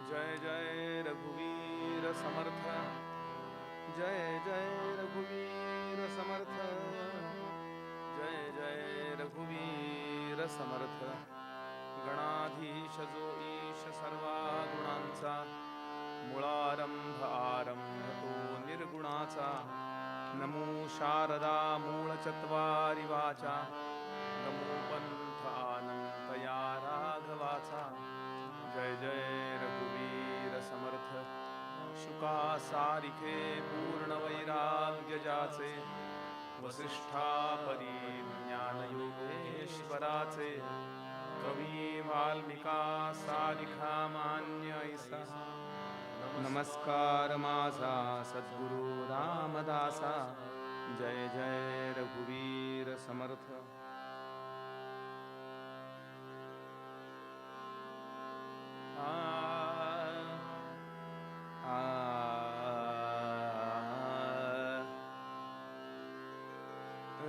जय जय रघुवीर समर्थ, जय जय रघुवीर समर्थ, जय जय रघुवीर समर्थ. गणाधीश जो ईश सर्वा गुणांचा, मुळारंभ आरंभ तो निर्गुणाचा. नमो शारदा मूळ चत्वारि वाचा, नमो पंथ अनंत या राघवाचा. जय जय रघुवीर समर्थ. शुका सारिखे पूर्ण वैराग्य जाचे, वसिष्ठा परी ज्ञान योगेश्वराचे. कवी वाल्मिका सारिखा मान्य ऐसा, नमस्कार माझा सद्गुरु रामदासा. जय जय रघुवीर समर्थ.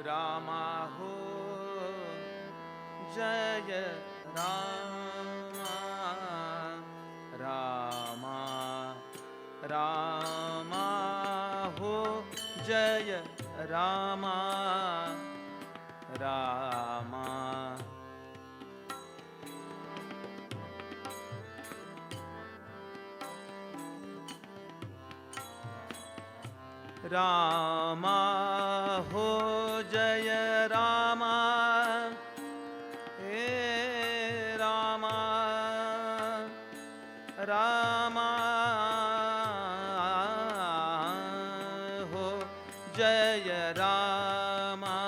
रामा हो जय रामा, रामा रामा हो जय रामा, रामा. रामा हो जय रामा, हे रामा रामा हो जय रामा,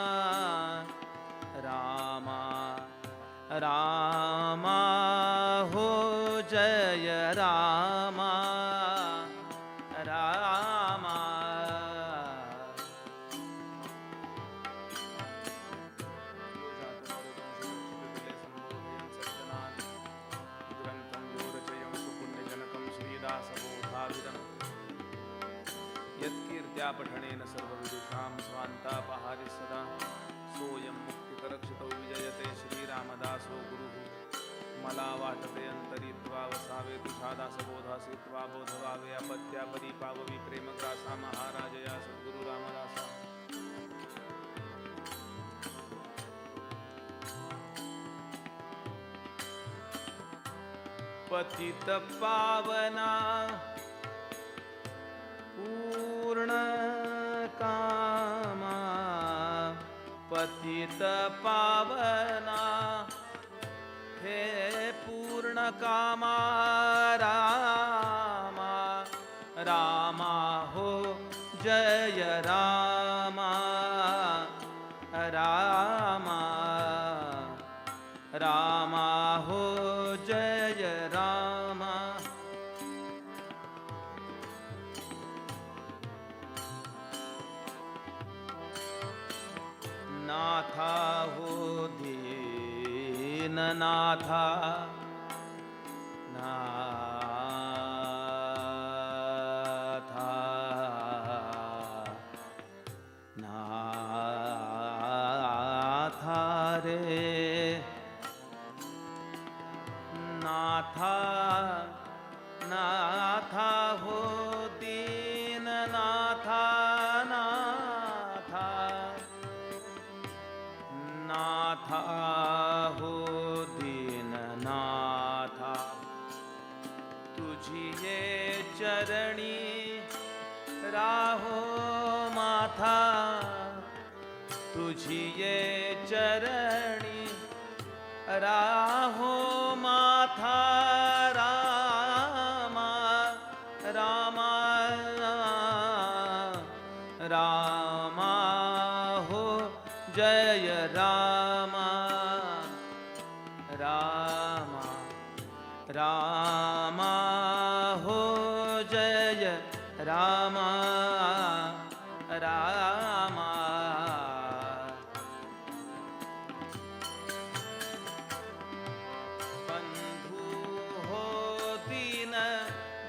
रामा रामा हो जय रामा, रामा. यत्कीर्त्या पठनेन सर्वविदुषां स्वान्तापहारि सदा. सोऽयं मुक्तिकरक्षितो विजयते श्रीरामदासो गुरुः. मला वाटते अंतरित्वा वसावे तुझा दासबोधासी त्वा बोधवावे. अपत्या परिपाववी प्रेमग्रासा महाराजया सद्गुरु रामदासा. पतित पावना पूर्ण कामा, पतित पावना हे पूर्ण कामा. रामा रामा हो जय रामा, रामा रामा हो जय रामा. नाथा हो दीननाथा, नाथा नाथा रे, नाथा नाथा हो दीननाथा, नाथा नाथा हो दीननाथा. तुझी ये चरणी राहो माथा, तुझी ये चरणी राहो माथा. रामा रामा रामा हो जय रामा, रामा रामा हो जय रामा, रामा. बंधु हो दीन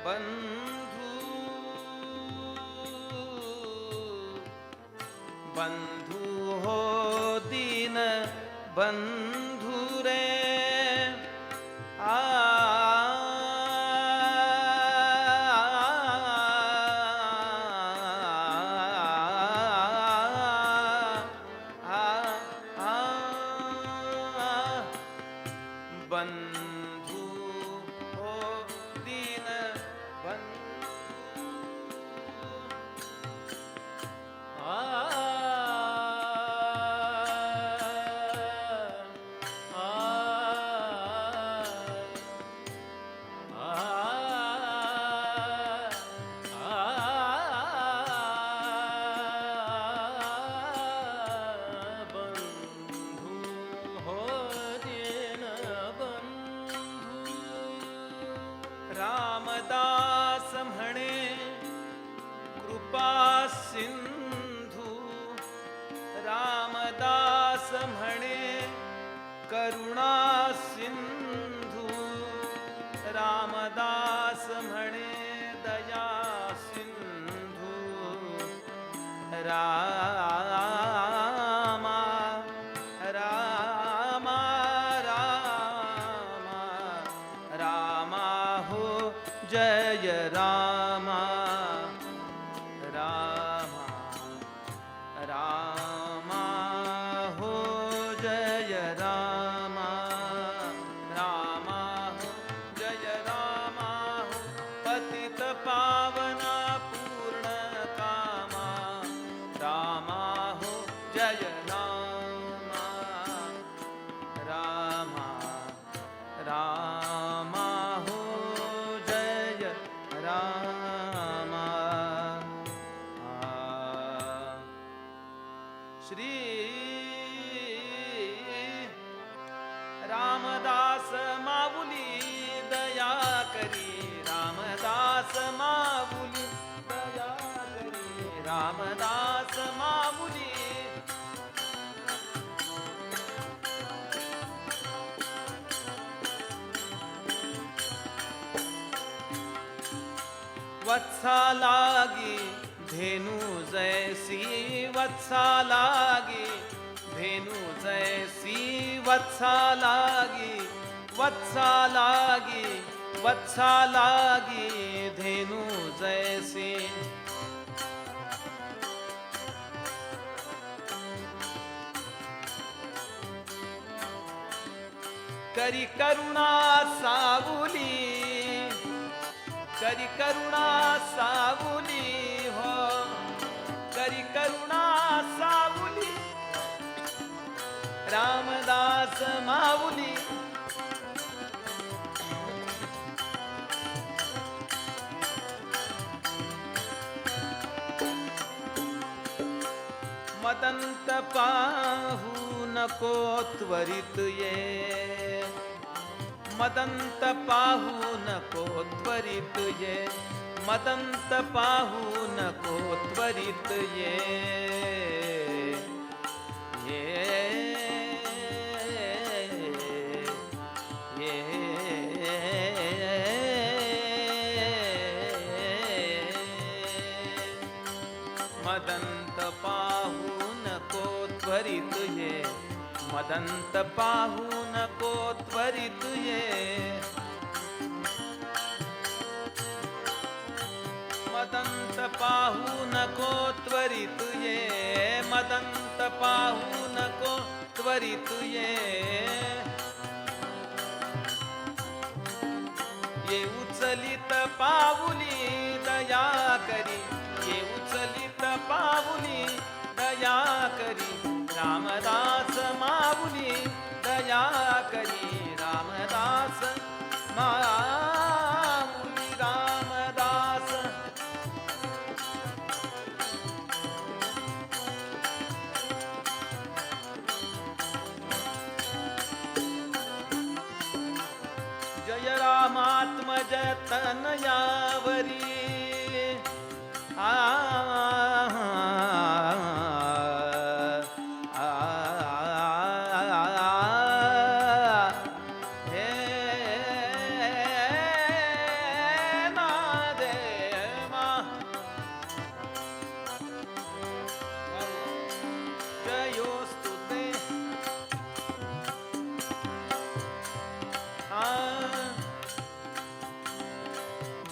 बंधु, बंधु हो दीन बंधु रे. आ बंधू हो दीन बंधू रामदास म्हणे कृपा सिंधू रामदास म्हणे करुणा सिंधू रामदास म्हणे दया सिंधू रामा रामा रामा रामा हो जय रामा रामा रामा हो जय रामा रामा हो जय रामा हो पतित पावना पूर्ण कामा रामा हो जय रामा रामा रामा हो जय रामा श्री रामदास माऊली दया करी रामदास माऊली दया करी रामदास माऊली वत्सा लागी धेनु जैसी वत्सा लागी धेनु जैसी वत्सा लागी वत्सा लागी वत्सा लागी धेनु जैसी करी करुणा सावली करी करुणा सावली हो करी करुणा सावली रामदास माऊली मदंत पाहू नको त्वरित ये मदंत पाहू नको त्वरित ये मदंत पाहू नको त्वरित ये मदंत पाहू नको त्वरित ये मदंत पाहू नको त्वरित ये मदंत पाहू नको त्वरित ये मदंत पाहू नको त्वरित ये उचलित पाऊली दया करी ये उचलित पाऊली दया करी रामदास माऊली दया करी रामदास माऊली रामदास जय रामात्मज तनयावरी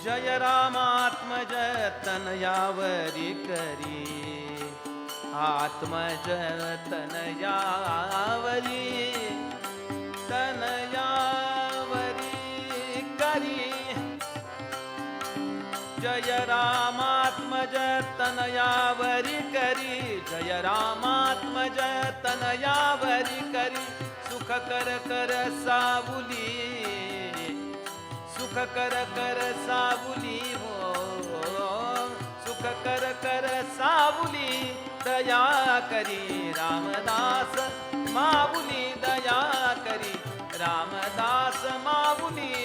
जय रामात्मज तनयावरी करी आत्मज तनयावरी तनयावरी जय रामात्मज तनयावरी करी, जय रामात्मज तनयावरी करी, सुख कर कर सावली, सुख कर कर सावली हो, सुख कर कर सावली, दया करी रामदास माऊली, दया करी रामदास माऊली.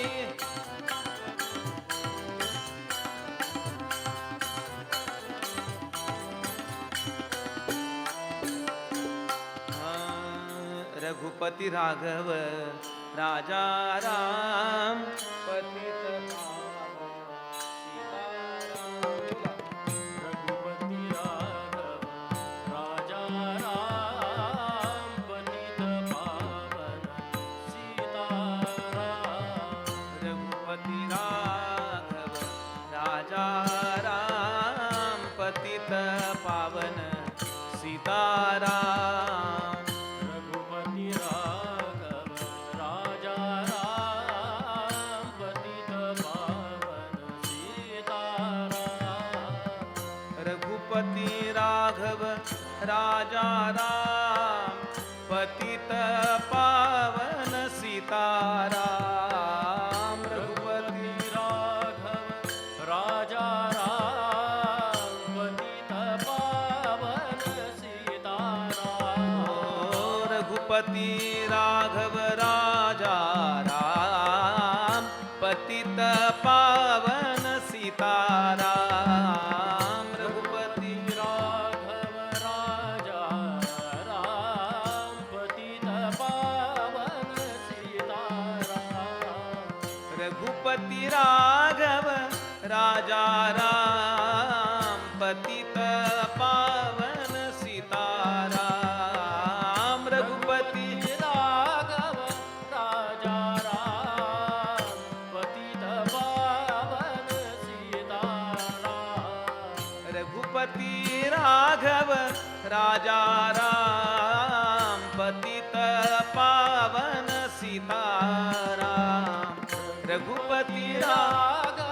रघुपती राघव राजा राम पतित रघुपती राघव राजा राम पतित पावन सीताराम. रघुपती राघव राजा राम पतित पावन सीताराम. रघुपती राघव राजा राम पतित पावन सीताराम. रघुपती राघव राजा राम पतित पावन सीताराम. रघुपती राघव राजा राम पतित पावन सीताराम. रघुपती राघव राजा राम पतित पावन सीताराम. रघुपती राघव राजा राम पतित पावन सीताराम. रघुपती राघव राजा राम पतित पावन सीताराम. रघुपती राघव राजा राम पतित पावन सीताराम. रघुपती राघव राजा राम पतित पावन सीताराम. रघुपती राघव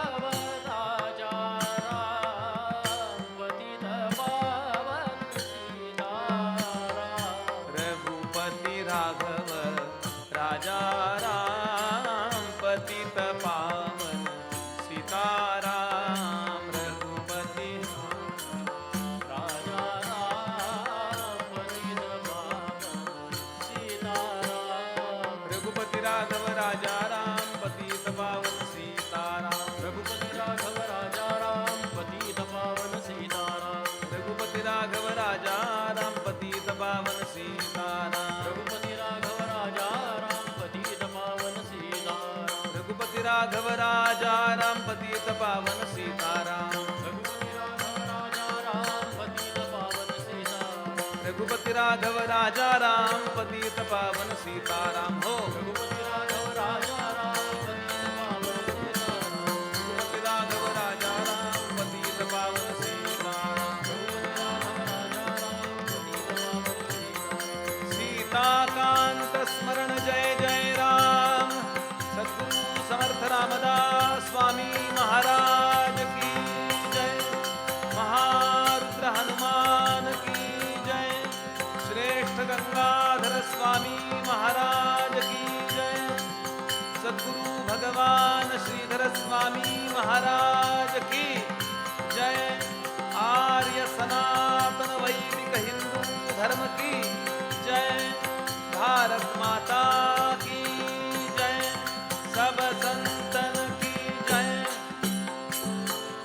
राजा राम पतित पावन सीताराम. रघुपती राघव राजा राम पतित पावन सीताराम. रघुपती राजा राम पतित पावन सीताराम. रघुपती राघव राजा राम पतित पावन सीताराम. रघुपती राघव राजा राम पतित पावन सीताराम. रघुपती राघव राजा राम पतित पावन सीताराम. रघुपती राघव राजा राम पतित पावन सीताराम. रघुपती राघव राजा राम पतित पावन सीताराम. रघुपती राघव राजा राम पतित पावन सीताराम. रघुपती राघव राजा राम पतित पावन सीताराम. हो रघुपती राघव राजा राम पतित पावन सीताराम. रघुपती राघव राजा राम पतित पावन सीताराम. सीताकांत स्मरण जय जय राम. सद्गुरु समर्थ रामदास स्वामी महाराज की जय. महारुद्र हनुमान की जय. श्रेष्ठ गंगाधर स्वामी महाराज की जय. सद्गुरु भगवान श्रीधर स्वामी महाराज की जय. आर्य सनातन वैदिक हिंदू धर्म की जय. भारत माता की जय. सब संतन की जय.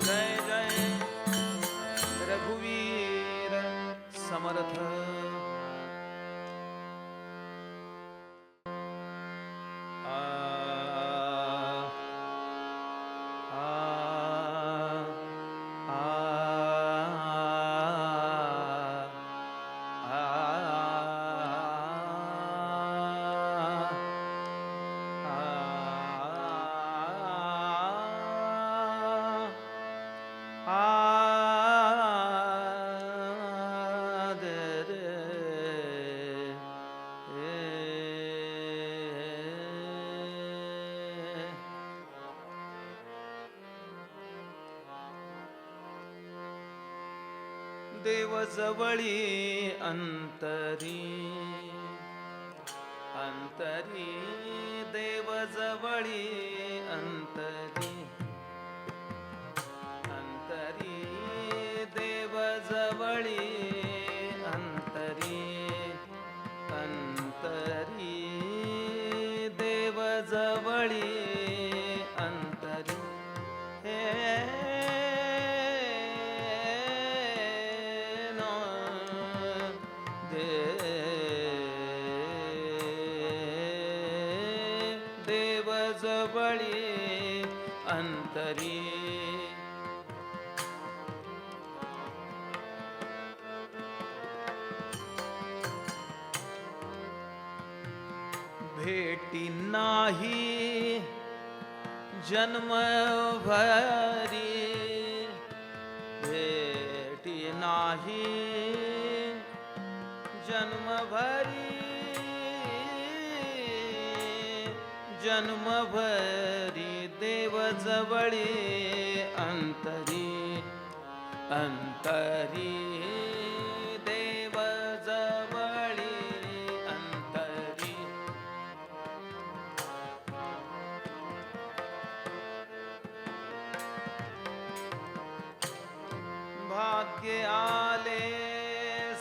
जय जय रघुवीर समर्थ. देव जवळी अंतरी अंतरी देव जवळी अंतरी अंतरी देव जवळी अंतरी अंतरी देव जवळी अंतरी हे नो देव जवळी अंतरी भेटी नाही जन्मभरी भेटी नाही जन्मभरी जन्मभरी देव जवळी अंतरी अंतरी देव जवळी अंतरी भाग्य आले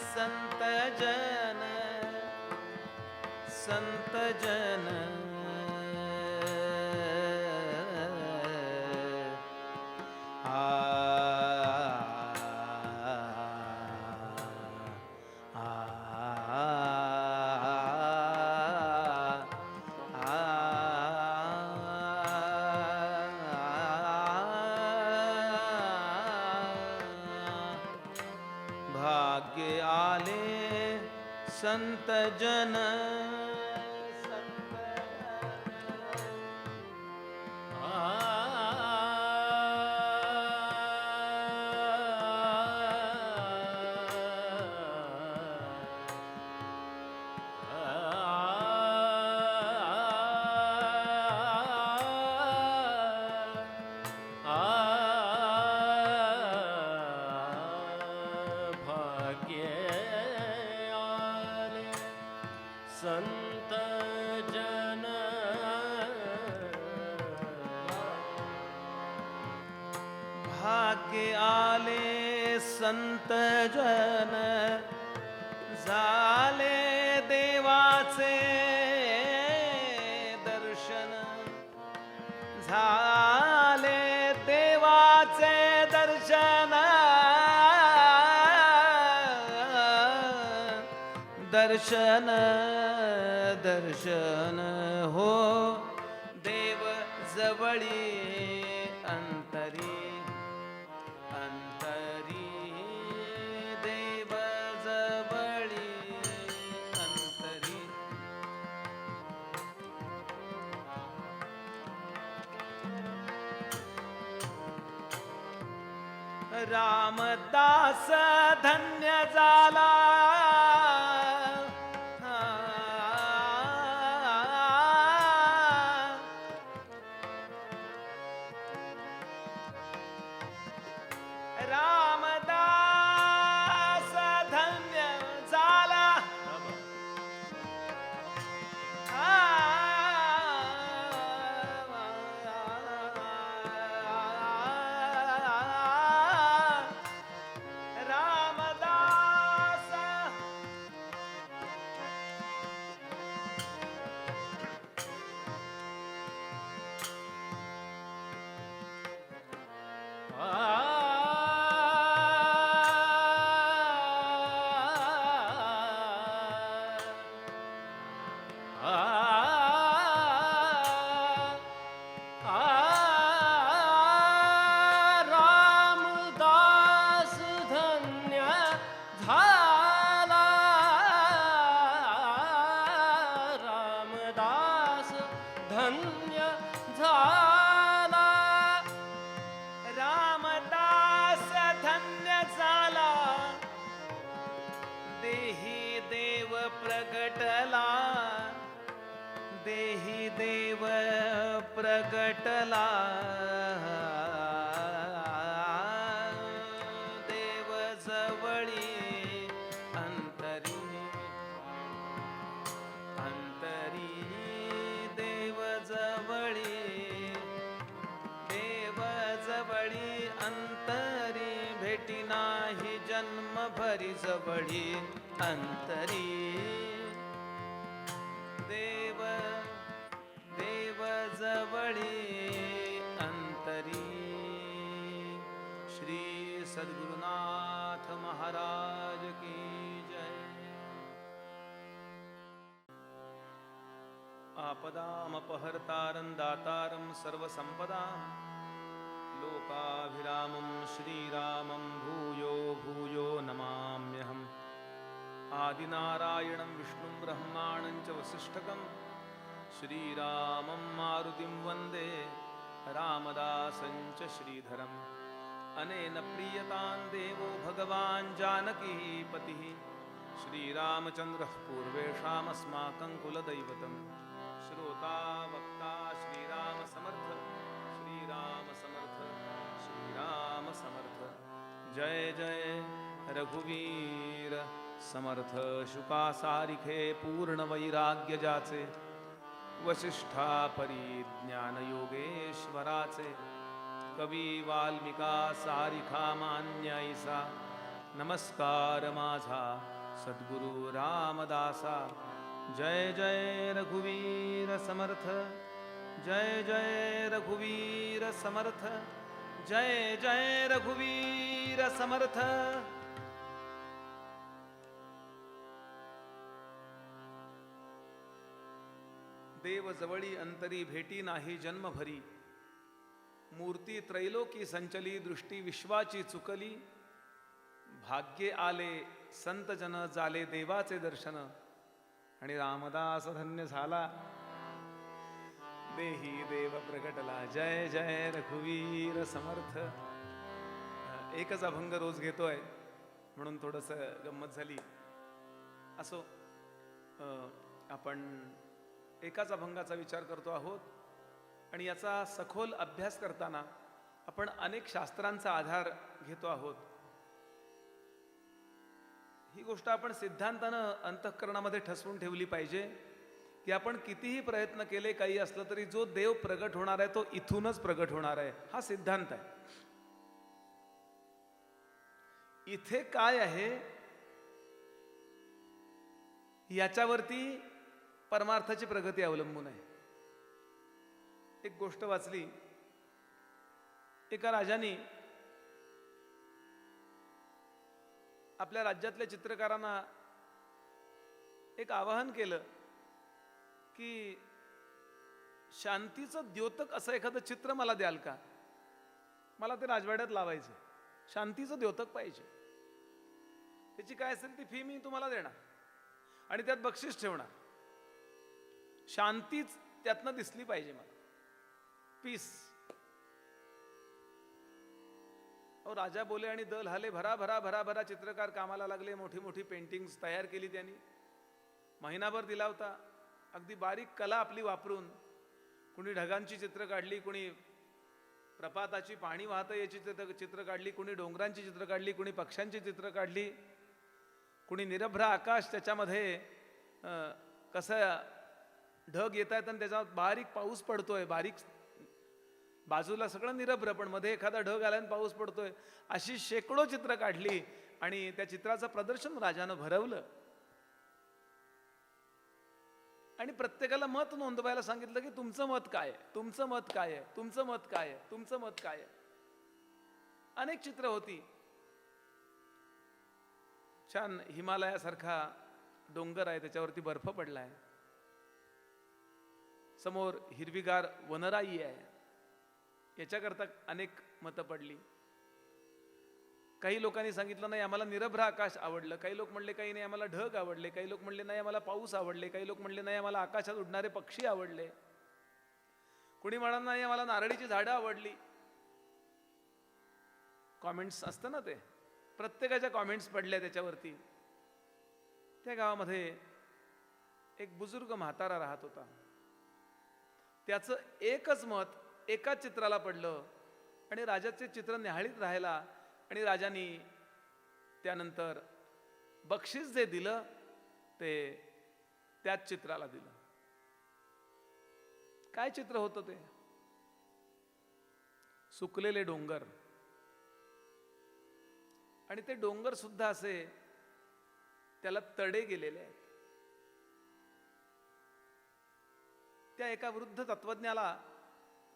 संत जन संत जन भाग्य आले संत जन संत संत जन भाग्य आले संत जन झाले देवाचे दर्शन झाले देवाचे दर्शन दर्शन दर्शन हो देव जवळी अंतरी अंतरी देव जवळी अंतरी रामदास धन्य झाला रामदास धन्य झाला रामदास रामदास धन्य झाला रामदास धन्य झाला रामदास धन्य झाला देही देव प्रगटला देही देव प्रगटला देव जवळी जवळी अंतरी देव देव जवळी अंतरी श्री सद्गुरुनाथ महाराज की जय। आपदामपहर्तारं दातारं सर्वसंपदां लोकाभिरामं श्रीरामं भूयो भूयो नमाम्यहम्। आदिनारायणं विष्णुं ब्रह्माणं च वसिष्ठकं श्रीरामं मारुतिं वन्दे रामदासं च श्रीधरम्। अनेन प्रीयतां देवो भगवान् जानकीपतिः श्रीरामचन्द्रः पूर्वेषामस्माकं कुलदैवतम्। श्रोता वक्ता श्रीराम समर्थ श्रीराम समर्थ श्रीराम समर्थ। जय जय रघुवीर समर्थ। शुका सारिखे पूर्ण वैराग्य जाचे वसिष्ठा परिज्ञान योगेश्वराचे। कवी वाल्मिका सारिखा मान्य ऐसा नमस्कार माझा सद्गुरु रामदासा। जय जय रघुवीर समर्थ जय जय रघुवीर समर्थ जय जय रघुवीर समर्थ। देव जवळी अंतरी भेटी नाही जन्मभरी। मूर्ती त्रैलोकी संचली दृष्टी विश्वाची चुकली। भाग्ये आले संत जन जाले देवाचे दर्शन। आणि रामदास धन्य झाला देही देव प्रगटला। जय जय रघुवीर समर्थ। एकच अभंग रोज घेतोय म्हणून थोडंसं गंमत झाली। असो, आपण एकाच अभंगाचा विचार करतो आहोत आणि याचा सखोल अभ्यास करताना आपण अनेक शास्त्रांचा आधार घेतो आहोत। ही गोष्ट आपण सिद्धांतानं अंतःकरणामध्ये ठसवून ठेवली पाहिजे की आपण कितीही प्रयत्न केले काही असलं तरी जो देव प्रगट होणार आहे तो इथूनच प्रगट होणार आहे, हा सिद्धांत आहे। इथे काय आहे याच्यावरती परमार्थाची प्रगती अवलंबून आहे। एक गोष्ट वाचली, एका राजाने आपल्या राज्यातल्या चित्रकारांना एक आवाहन केलं की शांतीचं द्योतक असं एखादं चित्र मला द्याल का? मला ते राजवाड्यात लावायचं, शांतीचं द्योतक पाहिजे। त्याची काय असेल ती फी मी तुम्हाला देणार आणि त्यात बक्षीस ठेवणार। शांतीच त्यातनं दिसली पाहिजे मला, पीस। राजा बोले आणि दल हाले। भरा भरा भरा भरा चित्रकार कामाला लागले। मोठी मोठी पेंटिंग्स तयार केली त्यांनी, महिनाभर दिला होता। अगदी बारीक कला आपली वापरून कुणी ढगांची चित्र काढली, कुणी प्रपाताची पाणी वाहतं याची चित्र काढली, कुणी डोंगरांची चित्र काढली, कुणी पक्ष्यांची चित्र काढली, कुणी निरभ्र आकाश त्याच्यामध्ये कसं ढग येत आहेत आणि त्याच्यावर बारीक पाऊस पडतोय, बारीक बाजूला सगळं निरभ्र पण मध्ये एखादा ढग आला आणि पाऊस पडतोय, अशी शेकडो चित्र काढली आणि त्या चित्राचं प्रदर्शन राजानं भरवलं आणि प्रत्येकाला मत नोंदवायला सांगितलं की तुमचं मत काय आहे, तुमचं मत काय आहे, तुमचं मत काय आहे, तुमचं मत काय आहे। अनेक चित्र होती। छान हिमालयासारखा डोंगर आहे, त्याच्यावरती बर्फ पडलाय, समोर हिरवीगार वनराई आहे, याच्याकरता अनेक मतं पडली। काही लोकांनी सांगितलं नाही आम्हाला निरभ्र आकाश आवडलं, काही लोक म्हणले काही नाही आम्हाला ढग आवडले, काही लोक म्हणले नाही आम्हाला पाऊस आवडले, काही लोक म्हणले नाही आम्हाला आकाशात उडणारे पक्षी आवडले, कुणी म्हणाल नाही आम्हाला नारळीची झाडं आवडली। कॉमेंट्स असतं ना, ते प्रत्येकाच्या कॉमेंट्स पडल्या त्याच्यावरती। त्या गावामध्ये एक बुजुर्ग म्हातारा राहत होता, त्याचं एकच मत एकाच चित्राला पडलं आणि राजाचे चित्र न्याहाळीत राहिला आणि राजाने त्यानंतर बक्षीस जे दिलं ते त्याच चित्राला दिलं। काय चित्र होतं ते? सुकलेले डोंगर, आणि ते डोंगर सुद्धा असे त्याला तडे गेलेले आहेत. त्या एका वृद्ध तत्वज्ञाला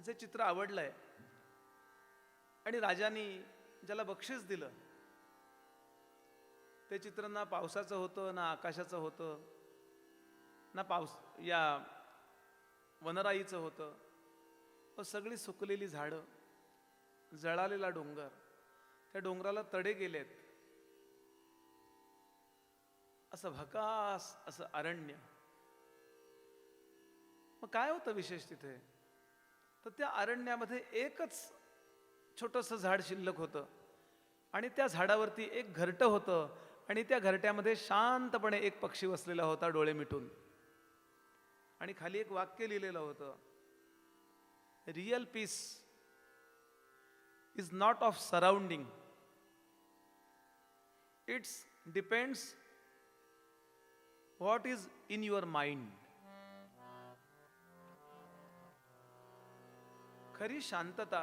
जे चित्र आवडलंय आणि राजांनी ज्याला बक्षीस दिलं, ते चित्र ना पावसाचं होतं, ना आकाशाचं होतं, ना या वनराईचं होतं. सगळी सुकलेली झाडं, जळालेला डोंगर, त्या डोंगराला तडे गेलेत, असं भकास असं अरण्य. मग काय होतं विशेष तिथे? तर त्या अरण्यामध्ये एकच छोटंसं झाड शिल्लक होतं आणि त्या झाडावरती एक घरटं होतं आणि त्या घरट्यामध्ये शांतपणे एक पक्षी बसलेला होता डोळे मिटून. आणि खाली एक वाक्य लिहिलेलं होतं, real piece is not of surrounding, it's depends what is in your mind. खरी शांतता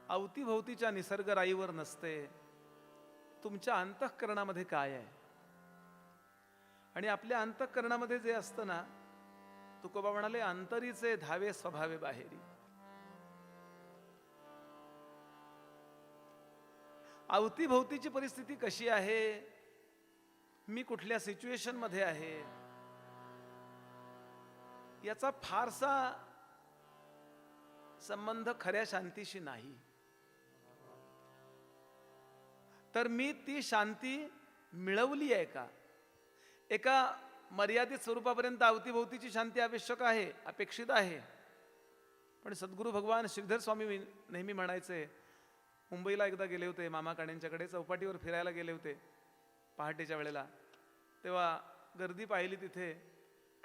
अवतीभोवतीच्या निसर्गराईवर नसते, तुमच्या अंतःकरणामध्ये काय आहे. आणि आपल्या अंतःकरणामध्ये जे असतं ना, तुकोबा म्हणाले, अंतरीचे धावे स्वभावे बाहेरी. अवतीभोवतीची परिस्थिती कशी आहे, मी कुठल्या सिच्युएशन मध्ये आहे, याचा फारसा संबंध खऱ्या शांतीशी नाही. तर मी ती शांती मिळवली आहे का? एका मर्यादित स्वरूपापर्यंत अवतीभोवतीची शांती आवश्यक आहे, अपेक्षित आहे. पण सद्गुरू भगवान श्रीधर स्वामी नेहमी म्हणायचे, मुंबईला एकदा गेले होते मामा काण्यांच्याकडे, चौपाटीवर फिरायला गेले होते पहाटेच्या वेळेला. तेव्हा गर्दी पाहिली तिथे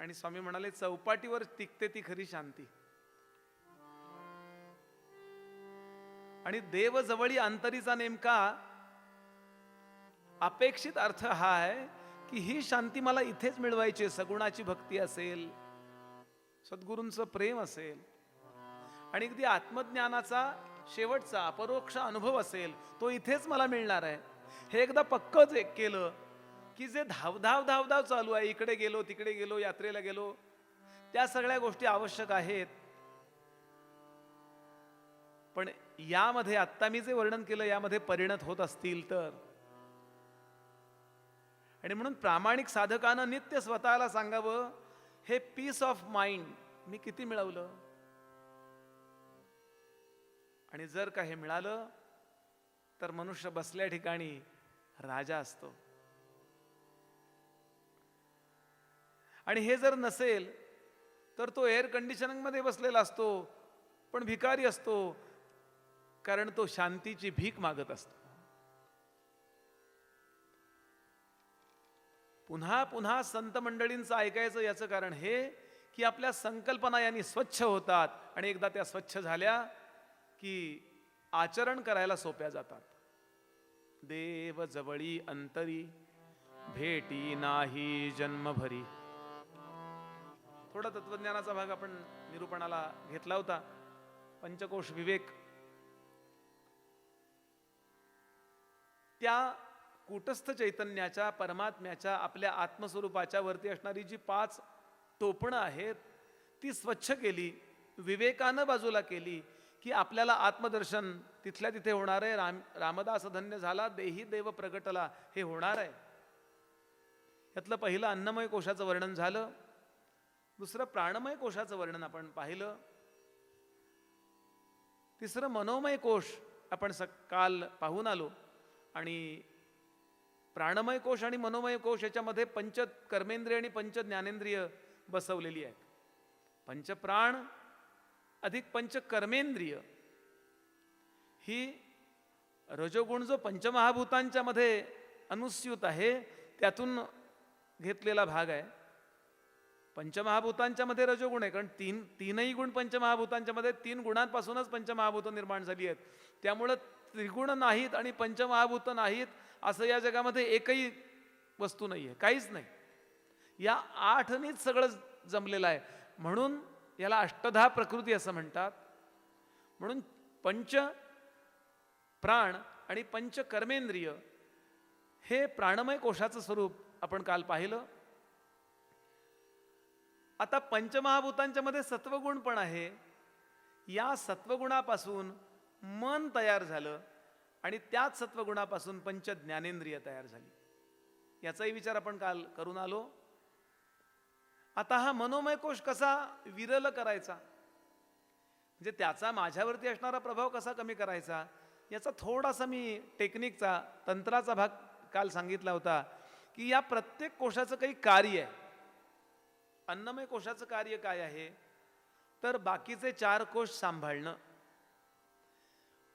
आणि स्वामी म्हणाले, चौपाटीवर टिकते ती खरी शांती. आणि देव जवळी अंतरीचा नेमका अपेक्षित अर्थ हा आहे की ही शांती मला इथेच मिळवायची. सगुणाची भक्ती असेल, सद्गुरूंचं प्रेम असेल आणि अगदी आत्मज्ञानाचा शेवटचा अपरोक्ष अनुभव असेल, तो इथेच मला मिळणार आहे. हे एकदा पक्कच एक केलं की जे धावधाव धावधाव चालू आहे, इकडे गेलो तिकडे गेलो, यात्रेला गेलो, त्या सगळ्या गोष्टी आवश्यक आहेत. पण यामध्ये आत्ता मी जे वर्णन केलं यामध्ये परिणत होत असतील तर. आणि म्हणून प्रामाणिक साधकानं नित्य स्वतःला सांगावं, हे पीस ऑफ माइंड मी किती मिळवलं. आणि जर का हे मिळालं तर मनुष्य बसल्या ठिकाणी राजा असतो. आणि हे जर नसेल तर तो एअर कंडिशनिंग मध्ये बसलेला असतो, पण भिकारी असतो, कारण तो शांतीची भीक मागत असतो. पुन्हा पुन्हा संत मंडळींचं ऐकायचं याचं कारण हे की आपल्या संकल्पना यांनी स्वच्छ होतात आणि एकदा त्या स्वच्छ झाल्या की आचरण करायला सोप्या जातात. देव जवळी अंतरी भेटी नाही जन्मभरी. थोडा तत्वज्ञानाचा भाग आपण निरूपणाला घेतला होता. पंचकोश विवेक, त्या कूटस्थ चैतन्याच्या, परमात्म्याच्या, आपल्या आत्मस्वरूपाच्या वरती असणारी जी 5 टोपणं आहेत ती स्वच्छ केली, विवेकानं बाजूला केली की आपल्याला आत्मदर्शन तिथल्या तिथे होणार आहे. रामदास धन्य झाला, देही देव प्रगटला, हे होणार आहे. यातलं पहिलं अन्नमय कोशाचं वर्णन झालं. दुसरं प्राणमय कोशाचं वर्णन आपण पाहिलं. तिसरं मनोमय कोश आपण काल पाहून आलो. आणि प्राणमय कोश आणि मनोमय कोश याच्यामध्ये पंच कर्मेंद्रिय आणि पंच ज्ञानेंद्रिय बसवलेली आहेत. पंचप्राण अधिक पंच कर्मेंद्रिय ही रजोगुण जो पंचमहाभूतांच्या मध्ये अनुस्यूत आहे त्यातून घेतलेला भाग आहे. पंचमहाभूतांच्या मध्ये रजोगुण आहे, कारण तीनही गुण पंचमहाभूतांच्या मध्ये, 3 गुणांपासूनच पंचमहाभूत निर्माण झाली आहेत. त्यामुळं त्रिगुण नाहीत आणि पंचमहाभूत नाहीत असं या जगामध्ये एकही वस्तू नाही आहे, काहीच नाही. या 8नीच सगळं जमलेलं आहे. म्हणून याला अष्टधा प्रकृती असं म्हणतात. म्हणून 5 प्राण आणि 5 कर्मेंद्रिय हे प्राणमय कोशाचं स्वरूप आपण काल पाहिलं. आता पंचमहाभूतांच्या मध्ये सत्वगुण पण आहे. या सत्वगुणापासून मन तयार झालं आणि त्याच सत्वगुणापासून पंच ज्ञानेंद्रिय तयार झाली. याचाही विचार आपण काल करून आलो. आता हा मनोमय कोश कसा विरल करायचा, म्हणजे त्याचा माझ्यावरती असणारा प्रभाव कसा कमी करायचा, याचा थोडासा मी टेक्निकचा तंत्राचा भाग काल सांगितला होता. की या प्रत्येक कोशाचं काही कार्य आहे. अन्नमय कोशाचं कार्य काय आहे, तर बाकीचे 4 कोश सांभाळणं,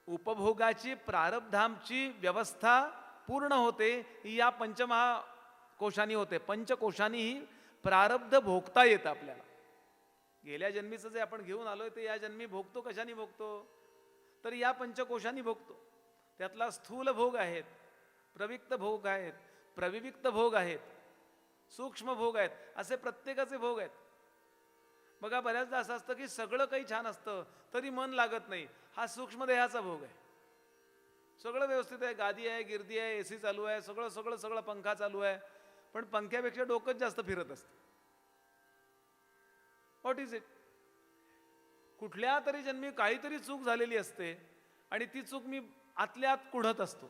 उपभोगाची प्रारब्धांची व्यवस्था पूर्ण होते या पंचमहाकोशांनी होते. पंचकोशांनी ही प्रारब्ध भोगता येतं आपल्याला. गेल्या जन्मीचं जे आपण घेऊन आलोय ते या जन्मी भोगतो. कशाने भोगतो, तर या पंचकोशांनी भोगतो. त्यातला स्थूल भोग आहेत, प्रविक्त भोग आहेत, प्रविविक्त भोग आहेत, सूक्ष्म भोग आहेत, असे प्रत्येकाचे भोग आहेत. बघा बऱ्याचदा असं असतं की सगळं काही छान असतं तरी मन लागत नाही. हा सूक्ष्म देहाचा भोग आहे. सगळं व्यवस्थित आहे, गादी आहे, गिरदी आहे, एसी चालू आहे, सगळं सगळं सगळं पंखा चालू आहे, पण पंख्यापेक्षा डोकंच जास्त फिरत असतं. What is it? कुठल्या तरी जन्मी काहीतरी चूक झालेली असते आणि ती चूक मी आतल्या आत कुढत असतो.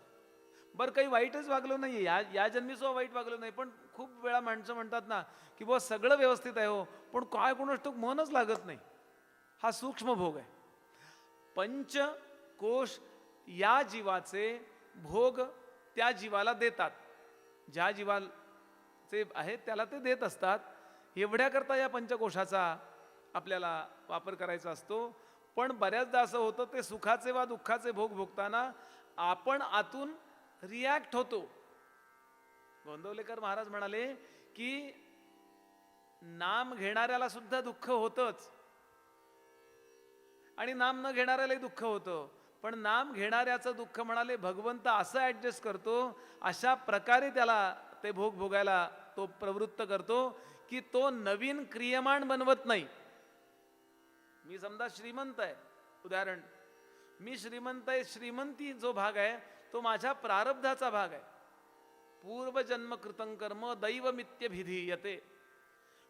बरं काही वाईटच वागलो नाही, या जन्मी सुद्धा वाईट वागलो नाही, पण खूप वेळा माणसं म्हणतात ना की बुवा सगळं व्यवस्थित आहे हो, पण काय कोणास मनच लागत नाही. हा सूक्ष्म भोग आहे. पंचकोश या जीवाचे भोग त्या जीवाला देतात. ज्या जीवाचे आहेत त्याला ते देत असतात. एवढ्याकरता या पंचकोशाचा आपल्याला वापर करायचा असतो. पण बऱ्याचदा असं होतं ते सुखाचे वा दुःखाचे भोग भोगताना आपण आतून रिॲक्ट होतो. गोंदवलेकर महाराज म्हणाले की नाम घेणाऱ्याला सुद्धा दुःख होतच आणि नाम न घेणाऱ्यालाही दुःख होतं. पण नाम घेणाऱ्याचं दुःख म्हणाले भगवंत असं ॲडजस्ट करतो, अशा प्रकारे त्याला ते भोग भोगायला तो प्रवृत्त करतो की तो नवीन क्रियमाण बनवत नाही. मी समजा श्रीमंत आहे, उदाहरण, मी श्रीमंत आहे, श्रीमंती जो भाग आहे तो माझ्या प्रारब्धाचा भाग आहे. पूर्वजन्म कृतं कर्म दैवमित्यभिधीयते.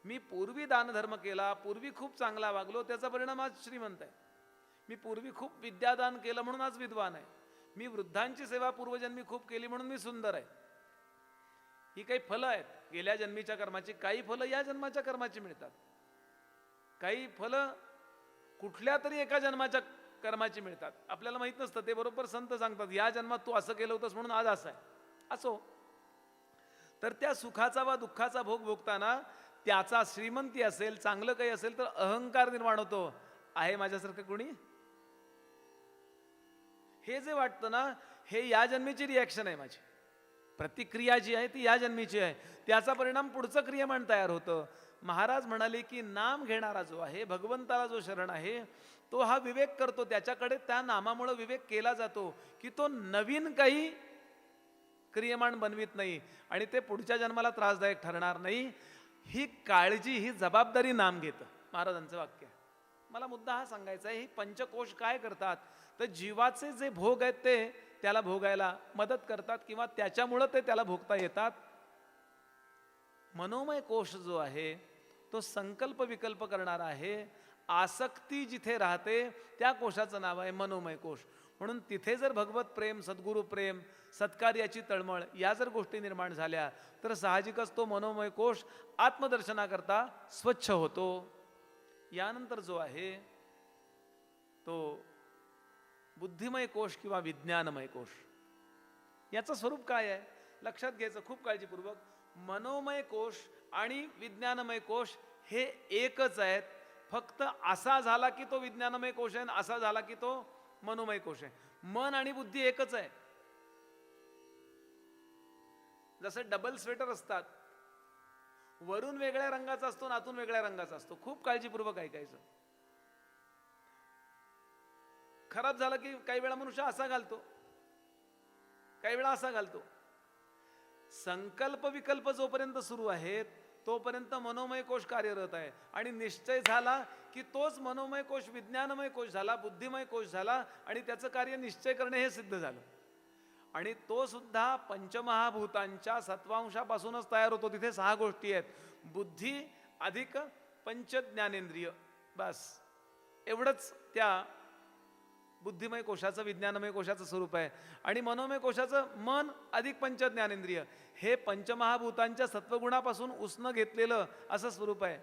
मी पूर्वी दानधर्म केला, पूर्वी खूप चांगला वागलो, त्याचा परिणाम आज श्रीमंत आहे. मी पूर्वी खूप विद्यादान केलं म्हणून आज विद्वान आहे. मी वृद्धांची सेवा पूर्वजन्मी खूप केली म्हणून मी सुंदर आहे. ही काही फलं आहेत गेल्या जन्मीच्या कर्माची. काही फलं या जन्माच्या कर्माची मिळतात, काही फलं कुठल्या तरी एका जन्माच्या कर्माची मिळतात. आपल्याला माहित नसतं, ते बरोबर संत सांगतात या जन्मात तू असं केलं होतंस म्हणून आज असं आहे. असो, तर त्या सुखाचा वा दुःखाचा भोग भोगताना त्याचा श्रीमंती असेल, चांगलं काही असेल तर अहंकार निर्माण होतो. आहे माझ्यासारखं कोणी? हे जे वाटतं ना, हे या जन्मीची रिॲक्शन आहे. माझी प्रतिक्रिया जी आहे ती या जन्मीची आहे. त्याचा परिणाम पुढचं क्रियमाण तयार होतं. महाराज म्हणाले की नाम घेणारा जो आहे, भगवंताला जो शरण आहे, तो हा विवेक करतो. त्याच्याकडे त्या नामामुळे विवेक केला जातो की तो नवीन काही क्रियमाण बनवित नाही आणि ते पुढच्या जन्माला त्रासदायक ठरणार नाही. ही काळजी, ही जबाबदारी नाम घेतं. महाराजांचं वाक्य. मला मुद्दा हा सांगायचा आहे, ही पंचकोश काय करतात, तर जीवाचे जे भोग आहेत ते त्याला भोगायला मदत करतात किंवा त्याच्यामुळं ते त्याला भोगता येतात. मनोमय कोश जो आहे तो संकल्प विकल्प करणारा आहे. आसक्ती जिथे राहते त्या कोशाचं नाव आहे मनोमय कोश. म्हणून तिथे जर भगवत प्रेम, सद्गुरु प्रेम, सत्कार्याची तळमळ या जर गोष्टी निर्माण झाल्या तर साहजिकच तो मनोमय कोश आत्मदर्शनाकरता स्वच्छ होतो. यानंतर जो आहे तो बुद्धिमय कोश किंवा विज्ञानमय कोश. याचं स्वरूप काय आहे लक्षात घ्यायचं खूप काळजीपूर्वक. मनोमय कोश आणि विज्ञानमय कोश हे एकच आहेत. फक्त असा झाला की तो विज्ञानमय कोश आहे, असा झाला की तो मनोमय कोश आहे. मन आणि बुद्धी एकच आहे. जसं डबल स्वेटर असतात, वरून वेगळ्या रंगाचा असतो, आतून वेगळ्या रंगाचा असतो. खूप काळजीपूर्वक ऐकायचं. खराब झाला की काही वेळा मनुष्य असा घालतो, काही वेळा असा घालतो. संकल्प विकल्प जोपर्यंत सुरू आहेत तोपर्यंत मनोमय कोश कार्यरत आहे. आणि निश्चय झाला की तोच मनोमय कोश विज्ञानमय कोश झाला, बुद्धिमय कोश झाला आणि त्याचं कार्य निश्चय करणे हे सिद्ध झालं. आणि तो सुद्धा पंचमहाभूतांच्या सत्वांशापासूनच तयार होतो. तिथे 6 गोष्टी आहेत. बुद्धी अधिक पंच ज्ञानेंद्रिय, बस एवढंच त्या बुद्धिमय कोशाचं, विज्ञानमय कोशाचं स्वरूप आहे. आणि मनोमय कोशाचं मन अधिक पंच ज्ञानेंद्रिय, हे पंचमहाभूतांच्या सत्वगुणापासून उसनं घेतलेलं असं स्वरूप आहे.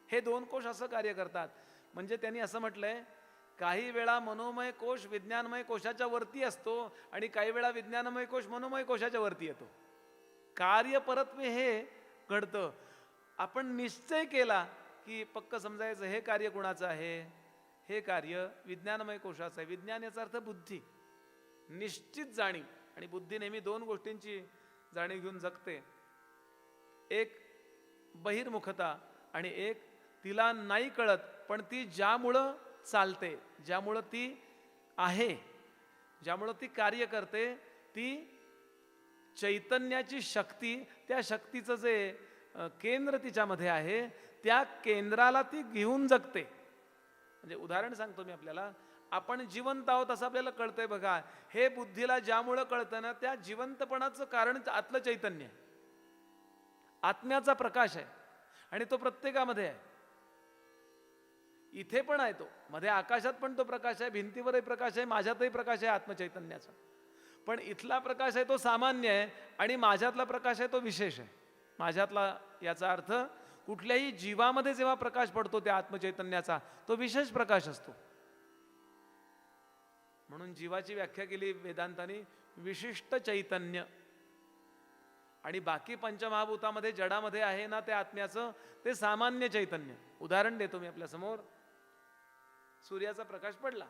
हे 2 कोश असं कार्य करतात. म्हणजे त्यांनी असं म्हटलंय, काही वेळा मनोमय कोश विज्ञानमय कोशाच्या वरती असतो आणि काही वेळा विज्ञानमय कोश मनोमय कोशाच्या वरती येतो. कार्यपरत्वे हे घडतं. आपण निश्चय केला की पक्क समजायचं हे कार्य कुणाचं आहे, हे कार्य विज्ञानमय कोशाचं आहे. विज्ञान याचा अर्थ बुद्धी, निश्चित जाणीव. आणि बुद्धी नेहमी 2 गोष्टींची जाणीव घेऊन जगते. एक बहिर्मुखता आणि एक तिला नाही कळत पण ती ज्यामुळं चालते, ज्यामुळं ती आहे, ज्यामुळं ती कार्य करते, ती चैतन्याची शक्ती, त्या शक्तीचं जे केंद्र तिच्यामध्ये आहे त्या केंद्राला ती घेऊन जगते. म्हणजे उदाहरण सांगतो मी आपल्याला, आपण जिवंत आहोत असं आपल्याला कळतंय बघा. हे बुद्धीला ज्यामुळं कळतं ना, त्या जिवंतपणाचं कारण आतलं चैतन्य आहे, आत्म्याचा प्रकाश आहे. आणि तो प्रत्येकामध्ये आहे. इथे पण आहे तो, मध्ये आकाशात पण तो प्रकाश आहे, भिंतीवरही प्रकाश आहे, माझ्यातही प्रकाश आहे आत्मचैतन्याचा. पण इथला प्रकाश आहे तो सामान्य आहे आणि माझ्यातला प्रकाश आहे तो विशेष आहे. माझ्यातला याचा अर्थ कुठल्याही जीवामध्ये जेव्हा प्रकाश पडतो त्या आत्मचैतन्याचा, तो विशेष प्रकाश असतो. म्हणून जीवाची व्याख्या केली वेदांतांनी विशिष्ट चैतन्य. आणि बाकी पंचमहाभूतामध्ये जडामध्ये आहे ना त्या आत्म्याचं, ते सामान्य चैतन्य. उदाहरण देतो मी आपल्या समोर. सूर्याचा प्रकाश पडला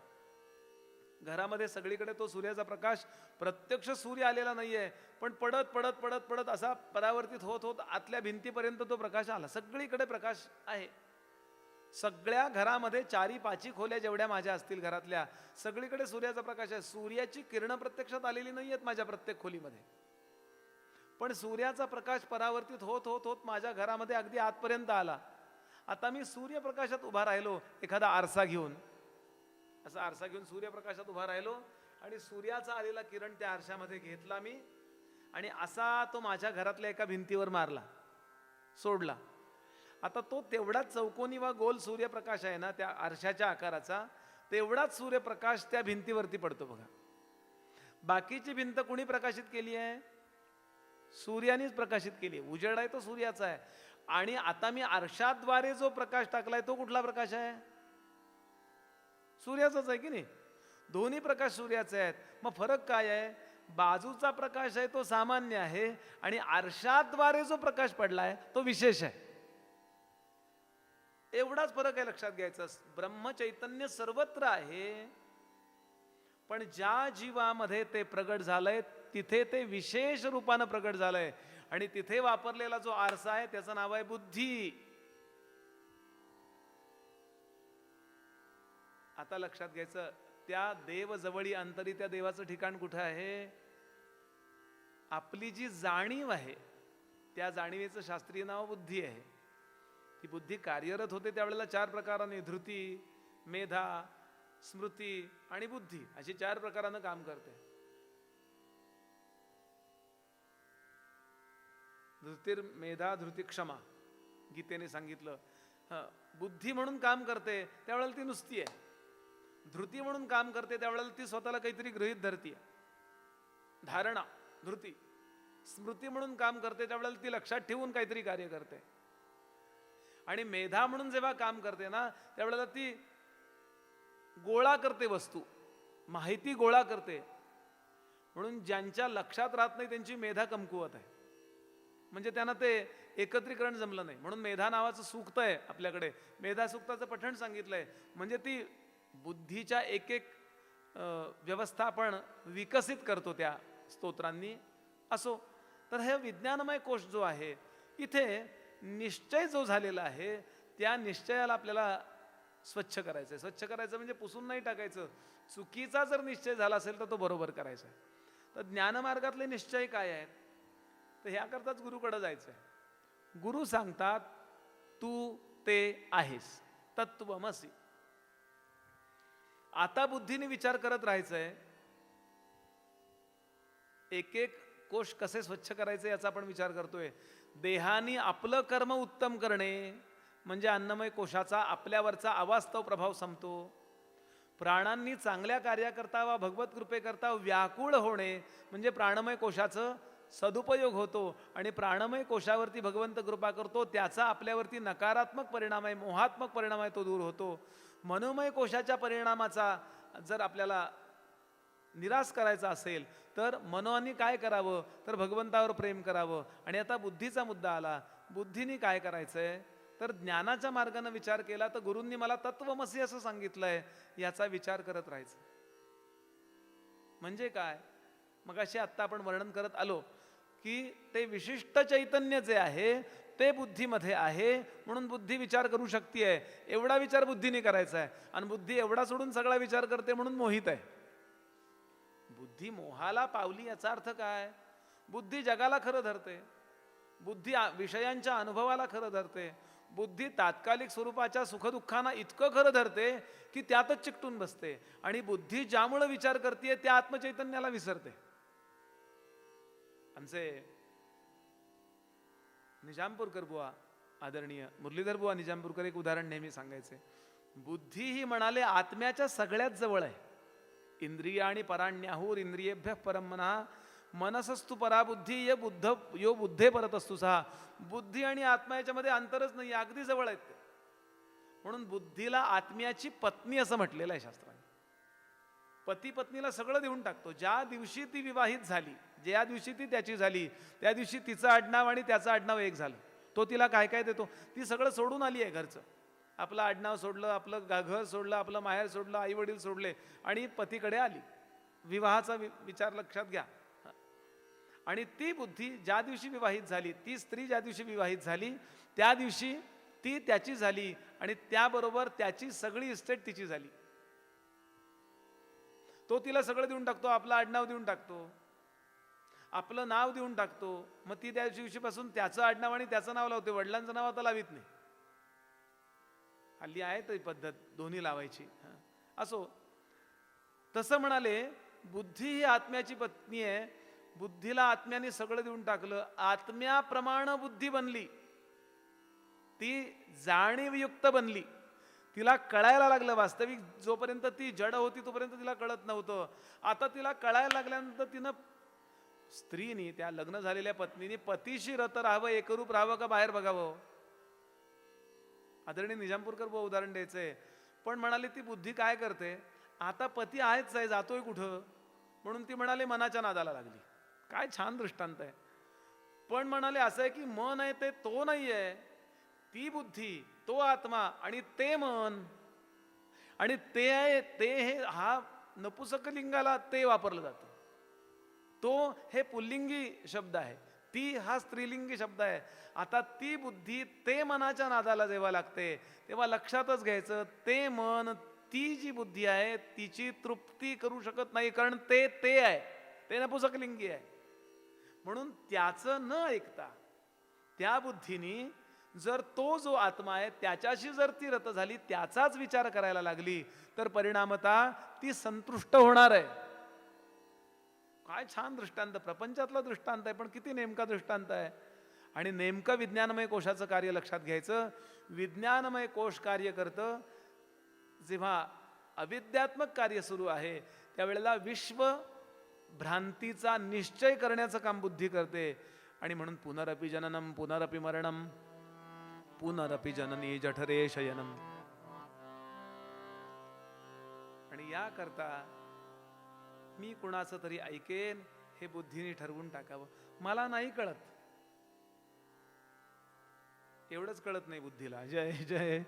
घरामध्ये, सगळीकडे तो सूर्याचा प्रकाश, प्रत्यक्ष सूर्य आलेला नाहीये पण पडत पडत पडत पडत असा परावर्तित होत होत आतल्या भिंतीपर्यंत तो प्रकाश आला. सगळीकडे प्रकाश आहे. सगळ्या घरामध्ये 4-5 खोल्या जेवढ्या माझ्या असतील घरातल्या, सगळीकडे सूर्याचा प्रकाश आहे. सूर्याची किरणं प्रत्यक्षात आलेली नाही आहेत माझ्या प्रत्येक खोलीमध्ये, पण सूर्याचा प्रकाश परावर्तित होत होत होत माझ्या घरामध्ये अगदी आतपर्यंत आला. आता मी सूर्यप्रकाशात उभा राहिलो, एखादा आरसा घेऊन, असा आरसा घेऊन सूर्यप्रकाशात उभा राहिलो आणि सूर्याचा आलेला किरण त्या आरशामध्ये घेतला मी आणि असा तो माझ्या घरातल्या एका भिंतीवर मारला, सोडला. आता तो तेवढाच चौकोनी वा गोल सूर्यप्रकाश आहे ना त्या आरशाच्या आकाराचा, तेवढाच सूर्यप्रकाश त्या भिंतीवरती पडतो बघा. बाकीची भिंत कुणी प्रकाशित केली आहे? सूर्यानेच प्रकाशित केली. उजेड आहे तो सूर्याचा आहे. आणि आता मी आरशाद्वारे जो प्रकाश टाकलाय तो कुठला प्रकाश आहे? सूर्याचाच आहे की नाही? दोन्ही प्रकाश सूर्याचे आहेत. मग फरक काय आहे? बाजूचा प्रकाश आहे तो सामान्य आहे आणि आरशाद्वारे जो प्रकाश पडलाय तो विशेष आहे. एवढाच फरक आहे, लक्षात घ्यायचं. ब्रह्मचैतन्य सर्वत्र आहे, पण ज्या जीवामध्ये ते प्रगट झालंय तिथे ते विशेष रूपानं प्रगट झालंय. आणि तिथे वापरलेला जो आरसा आहे त्याचं नाव आहे बुद्धी. आता लक्षात घ्यायचं, त्या देव जवळी अंतरी त्या देवाचं ठिकाण कुठं आहे? आपली जी जाणीव आहे त्या जाणीवेचं शास्त्रीय नाव बुद्धी आहे. ती बुद्धी कार्यरत होते त्यावेळेला 4 प्रकाराने, धृती, मेधा, स्मृती आणि बुद्धी, अशी 4 प्रकारानं काम करते. धृतीर मेधा धृती क्षमा गीतेने सांगितलं. बुद्धी म्हणून काम करते त्यावेळेला ती नुसती आहे. धृती म्हणून काम करते त्यावेळेला ती स्वतःला काहीतरी गृहीत धरतीये, धारणा धृती. स्मृती म्हणून काम करते त्यावेळेला ती लक्षात ठेवून काहीतरी कार्य करते. आणि मेधा म्हणून जेव्हा काम करते ना त्यावेळेला ती गोळा करते वस्तू, माहिती गोळा करते. म्हणून ज्यांच्या लक्षात राहत नाही त्यांची मेधा कमकुवत आहे, म्हणजे त्यांना ते एकत्रीकरण जमलं नाही. म्हणून मेधा नावाचं सूक्त आहे आपल्याकडे, मेधा सूक्ताचं पठण सांगितलंय. म्हणजे ती बुद्धीच्या एक एक व्यवस्था आपण विकसित करतो त्या स्तोत्रांनी. असो, तर हे विज्ञानमय कोश जो आहे, इथे निश्चय जो झालेला आहे त्या निश्चयाला आपल्याला स्वच्छ करायचं आहे. स्वच्छ करायचं म्हणजे पुसून नाही टाकायचं. चुकीचा जर निश्चय झाला असेल तर तो बरोबर करायचा आहे. तर ज्ञानमार्गातले निश्चय काय आहेत? तर ह्याकरताच गुरुकडे जायचं आहे. गुरु सांगतात तू ते आहेस, तत्वमसी. आता बुद्धीने विचार करत राहायचंय एक एक कोश कसे स्वच्छ करायचे याचा आपण विचार करतोय. देहानी आपलं कर्म उत्तम करणे म्हणजे अन्नमय कोशाचा आपल्यावरचा अवास्तव प्रभाव संपतो. प्राणांनी चांगल्या कार्याकरता वा भगवत कृपेकरता व्याकुळ होणे म्हणजे प्राणमय कोशाचं सदुपयोग होतो आणि प्राणमय कोशावरती भगवंत कृपा करतो, त्याचा आपल्यावरती नकारात्मक परिणाम आहे, मोहात्मक परिणाम आहे, तो दूर होतो. मनोमय कोशाच्या परिणामाचा जर आपल्याला निराश करायचा असेल तर मनोनी काय करावं तर भगवंतावर प्रेम करावं. आणि आता बुद्धीचा मुद्दा आला. बुद्धीने काय करायचंय तर ज्ञानाच्या मार्गाने विचार केला तर गुरूंनी मला तत्वमसी असं सांगितलंय, याचा विचार करत राहायचं. म्हणजे काय, मग अशी आत्ता आपण वर्णन करत आलो की ते विशिष्ट चैतन्य जे आहे ते बुद्धीमध्ये आहे, म्हणून बुद्धी विचार करू शकते. एवढा विचार बुद्धीने करायचा आहे आणि बुद्धी एवढा सोडून सगळा विचार करते म्हणून मोहित आहे. बुद्धी मोहाला पावली याचा अर्थ काय, बुद्धी जगाला खरं धरते, बुद्धी विषयांच्या अनुभवाला खरं धरते, बुद्धी तात्कालिक स्वरूपाच्या सुखदुःखांना इतकं खरं धरते की त्यातच चिकटून बसते. आणि बुद्धी ज्यामुळे विचार करते त्या आत्मचैतन्याला विसरते. आमचे निजामपूरकर बुवा आदरणीय मुरलीधर बुवा निजामपूरकर एक उदाहरण नेहमी सांगायचे. बुद्धी ही म्हणाले आत्म्याच्या सगळ्यात जवळ आहे. इंद्रियाणी पराण्याहूर इंद्रियेभ्य परम मनः मनसस्तु परा बुद्धी यो बुद्धे परत असतो सहा. बुद्धी आणि आत्मा याच्यामध्ये अंतरच नाही, अगदी जवळ आहेत ते. म्हणून बुद्धीला आत्म्याची पत्नी असं म्हटलेलं आहे शास्त्राने. पती पत्नीला सगळं देऊन टाकतो. ज्या दिवशी ती विवाहित झाली, ज्या दिवशी ती त्याची झाली, त्या दिवशी तिचं आडनाव आणि त्याचं आडनाव एक झालं. तो तिला काय काय देतो, ती सगळं सोडून आली आहे. घरचं आपलं आडनाव सोडलं, आपलं घर सोडलं, आपलं माहेर सोडलं, आई वडील सोडले आणि पतीकडे आली. विवाहाचा विचार लक्षात घ्या. आणि ती बुद्धी ज्या दिवशी विवाहित झाली, ती स्त्री ज्या दिवशी विवाहित झाली त्या दिवशी ती त्याची झाली आणि त्याबरोबर त्याची सगळी इस्टेट तिची झाली. तो तिला सगळं देऊन टाकतो, आपलं आडनाव देऊन टाकतो, आपलं नाव देऊन टाकतो. मग ती त्या दिवशीपासून त्याचं आडनाव आणि त्याचं नाव लावते, वडिलांचं नाव आता लावित नाही. हल्ली आहे ती पद्धत दोन्ही लावायची. असो, तसं म्हणाले बुद्धी ही आत्म्याची पत्नी आहे. बुद्धीला आत्म्याने सगळं देऊन टाकलं, आत्म्याप्रमाणे बुद्धी बनली, ती जाणीवयुक्त बनली. तिला कळायला लागलं वास्तविक. जोपर्यंत ती जड होती तोपर्यंत तिला कळत नव्हतं. आता तिला कळायला लागल्यानंतर तिनं स्त्रीनी, त्या लग्न झालेल्या पत्नीने पतीशी रत राहावं, एकरूप राहावं का बाहेर बघावं. आदरणीय निजामपूरकर बुवा उदाहरण द्यायचंय. पण म्हणाले ती बुद्धी काय करते, आता पती आहेच आहे, जातोय कुठं, म्हणून ती म्हणाले मनाच्या नादाला लागली. काय छान दृष्टांत आहे. पण म्हणाले असं आहे की मन आहे ते तो नाही आहे, ती बुद्धी, तो आत्मा आणि ते मन. आणि ते आहे ते हे हा नपुसकलिंगाला ते वापरलं जातं. तो हे पुल्लिंगी शब्द आहे, ती हा स्त्रीलिंगी शब्द आहे. आता ती बुद्धी ते मनाच्या नादाला जेव्हा लागते तेव्हा लक्षातच घ्यायचं, ते मन, ती जी बुद्धी आहे तिची तृप्ती करू शकत नाही, कारण ते आहे, ते नपुसकलिंगी आहे. म्हणून त्याचं न ऐकता त्या बुद्धीनी जर तो जो आत्मा आहे त्याच्याशी जर ती रत झाली, त्याचाच विचार करायला लागली, तर परिणामतः ती संतुष्ट होणार आहे. काय छान दृष्टांत, प्रपंचातला दृष्टांत आहे, पण किती नेमका दृष्टांत आहे. आणि नेमकं विज्ञानमय कोशाचं कार्य लक्षात घ्यायचं. विज्ञानमय कोश कार्य करतं जेव्हा अविद्यात्मक कार्य सुरू आहे त्यावेळेला विश्व भ्रांतीचा निश्चय करण्याचं काम बुद्धी करते. आणि म्हणून पुनरपि जननम पुनरपि मरणम पुनरपि जननी जठरे शयनम. आणि या करता मी कुणाचं तरी ऐकेन हे बुद्धीने ठरवून टाकावं. मला नाही कळत, एवढंच कळत नाही बुद्धीला. जय जय.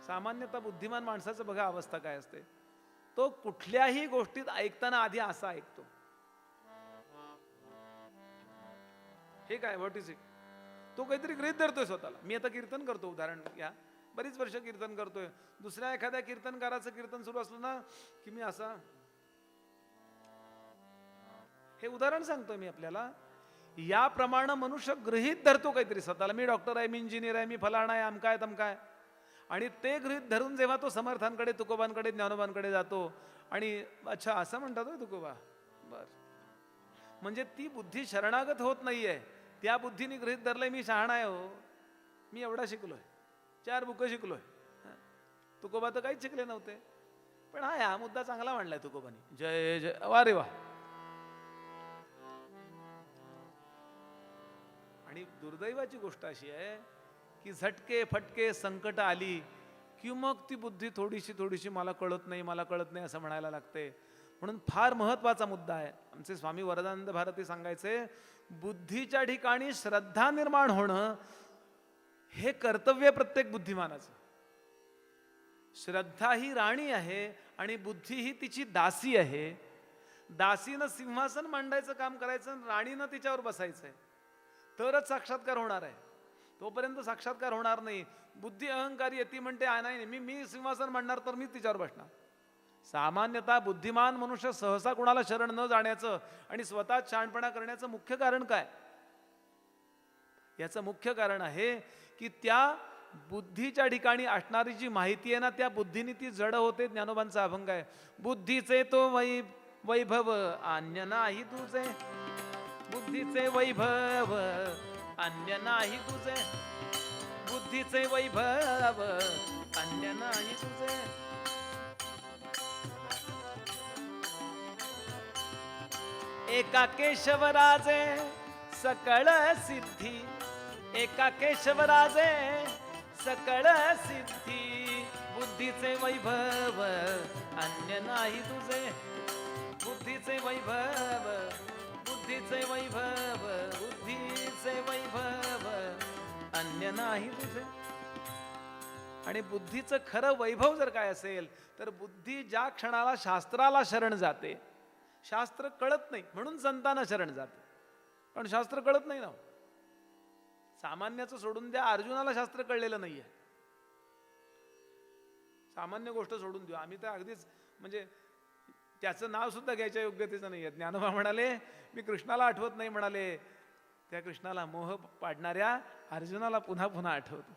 सामान्यतः बुद्धिमान माणसाचं बघा अवस्था काय असते, तो कुठल्याही गोष्टीत ऐकताना आधी असा ऐकतो, हे काय, व्हॉट इज इट. तो काहीतरी गृहीत धरतोय स्वतःला. मी आता कीर्तन करतो, उदाहरण घ्या, बरीच वर्ष कीर्तन करतोय. दुसऱ्या एखाद्या कीर्तनकाराचं कीर्तन सुरू असलं ना की मी असा, हे उदाहरण सांगतोय मी आपल्याला. याप्रमाणे मनुष्य गृहीत धरतो काहीतरी स्वतःला. मी डॉक्टर आहे, मी इंजिनियर आहे, मी फलाणा आहे, अमकाय तमकाय. आणि ते गृहीत धरून जेव्हा तो समर्थांकडे, तुकोबांकडे, ज्ञानोबांकडे जातो आणि अच्छा असं म्हणतात होय तुकोबा, बर, म्हणजे ती बुद्धी शरणागत होत नाहीये, त्या बुद्धीने गृहीत धरलंय मी शहाणा आहे हो, मी एवढा शिकलोय, 4 बुकं शिकलोय. तुकोबा तर काहीच शिकले नव्हते, पण हा मुद्दा चांगला मांडलाय तुकोबानी. जय जय, वा रे वा. आणि दुर्दैवाची गोष्ट अशी आहे की झटके फटके संकट आली की मग ती बुद्धी थोडीशी मला कळत नाही असं म्हणायला लागते. म्हणून फार महत्वाचा मुद्दा आहे. आमचे स्वामी वरदानंद भारती सांगायचे, बुद्धीच्या ठिकाणी श्रद्धा निर्माण होणं हे कर्तव्य प्रत्येक बुद्धिमानाचं. श्रद्धा ही राणी आहे आणि बुद्धी ही तिची दासी आहे. दासीनं सिंहासन मांडायचं काम करायचं, राणीनं तिच्यावर बसायचंय, तरच साक्षात्कार होणार आहे. तोपर्यंत साक्षात्कार होणार नाही. बुद्धी अहंकारी येते, म्हणते नाही मी सिंहासन मांडणार तर मी तिच्यावर बसणार. सामान्यतः बुद्धिमान मनुष्य सहसा कुणाला शरण न जाण्याचं आणि स्वतः शहाणपणा करण्याचं मुख्य कारण काय? याचं मुख्य कारण आहे की त्या बुद्धीच्या ठिकाणी असणारी जी माहिती आहे ना, त्या बुद्धीने ती जड होते. ज्ञानोबांचा अभंग आहे, बुद्धीचे तो वैभव अन्य नाही तुझे, बुद्धीचे वैभव अन्य नाही तुझे, बुद्धीचे वैभव अन्य नाही तुझे. एका केशवराजे सकळ सिद्धी, एका केशवराजे सकळ सिद्धी, बुद्धीचे वैभव अन्य नाही तुझे, बुद्धीचे वैभव, बुद्धीचे वैभव, बुद्धीचे वैभव अन्य नाही तुझे. आणि बुद्धीचं खरं वैभव जर काय असेल तर बुद्धी ज्या क्षणाला शास्त्राला शरण जाते, शास्त्र कळत नाही म्हणून संतांना शरण जाते, पण शास्त्र कळत नाही ना. सामान्याचं सोडून द्या, अर्जुनाला शास्त्र कळलेलं नाहीये. सामान्य गोष्ट सोडून देऊ, आम्ही तर अगदीच म्हणजे त्याचं नाव सुद्धा घ्यायच्या योग्यतेचं नाही आहे. ज्ञानोबा म्हणाले मी कृष्णाला आठवत नाही, म्हणाले त्या कृष्णाला मोह पाडणाऱ्या अर्जुनाला पुन्हा पुन्हा आठवतो.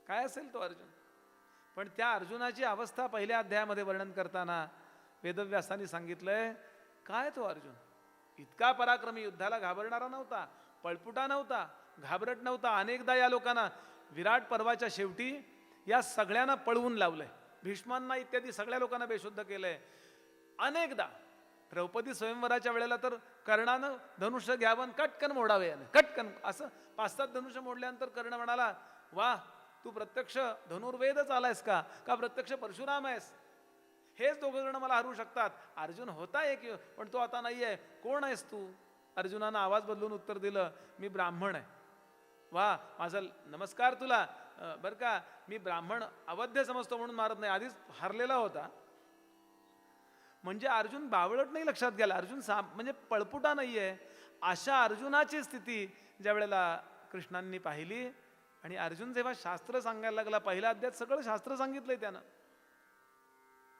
काय असेल तो अर्जुन? पण त्या अर्जुनाची अवस्था पहिल्या अध्यायामध्ये वर्णन करताना वेदव्यासांनी सांगितलंय, काय तो अर्जुन इतका पराक्रमी, युद्धाला घाबरणारा नव्हता, पळपुटा नव्हता, घाबरट नव्हता. अनेकदा या लोकांना विराट पर्वाच्या शेवटी या सगळ्यांना पळवून लावलंय, भीष्मांना इत्यादी सगळ्या लोकांना बेशुद्ध केलंय. अनेकदा द्रौपदी स्वयंवराच्या वेळेला तर कर्णानं धनुष्य घ्यावं, कटकन मोडावे, याने कटकन असं 5-7 धनुष्य मोडल्यानंतर कर्ण म्हणाला, वा तू प्रत्यक्ष धनुर्वेदच आलायस का प्रत्यक्ष परशुराम आहेस? हेच दोघं जण मला हरवू शकतात. अर्जुन होता एक, पण तो आता नाहीये. कोण आहेस तू? अर्जुनानं आवाज बदलून उत्तर दिलं, मी ब्राह्मण आहे. वा माझा नमस्कार तुला, बरं का मी ब्राह्मण अवध्य समजतो म्हणून मारत नाही, आधीच हरलेला होता. म्हणजे अर्जुन बावळट नाही, लक्षात घ्यायला. अर्जुन म्हणजे पळपुटा नाहीये. अशा अर्जुनाची स्थिती ज्या वेळेला कृष्णांनी पाहिली आणि अर्जुन जेव्हा शास्त्र सांगायला लागला, पहिल्या अध्यायात सगळं शास्त्र सांगितलंय त्यानं.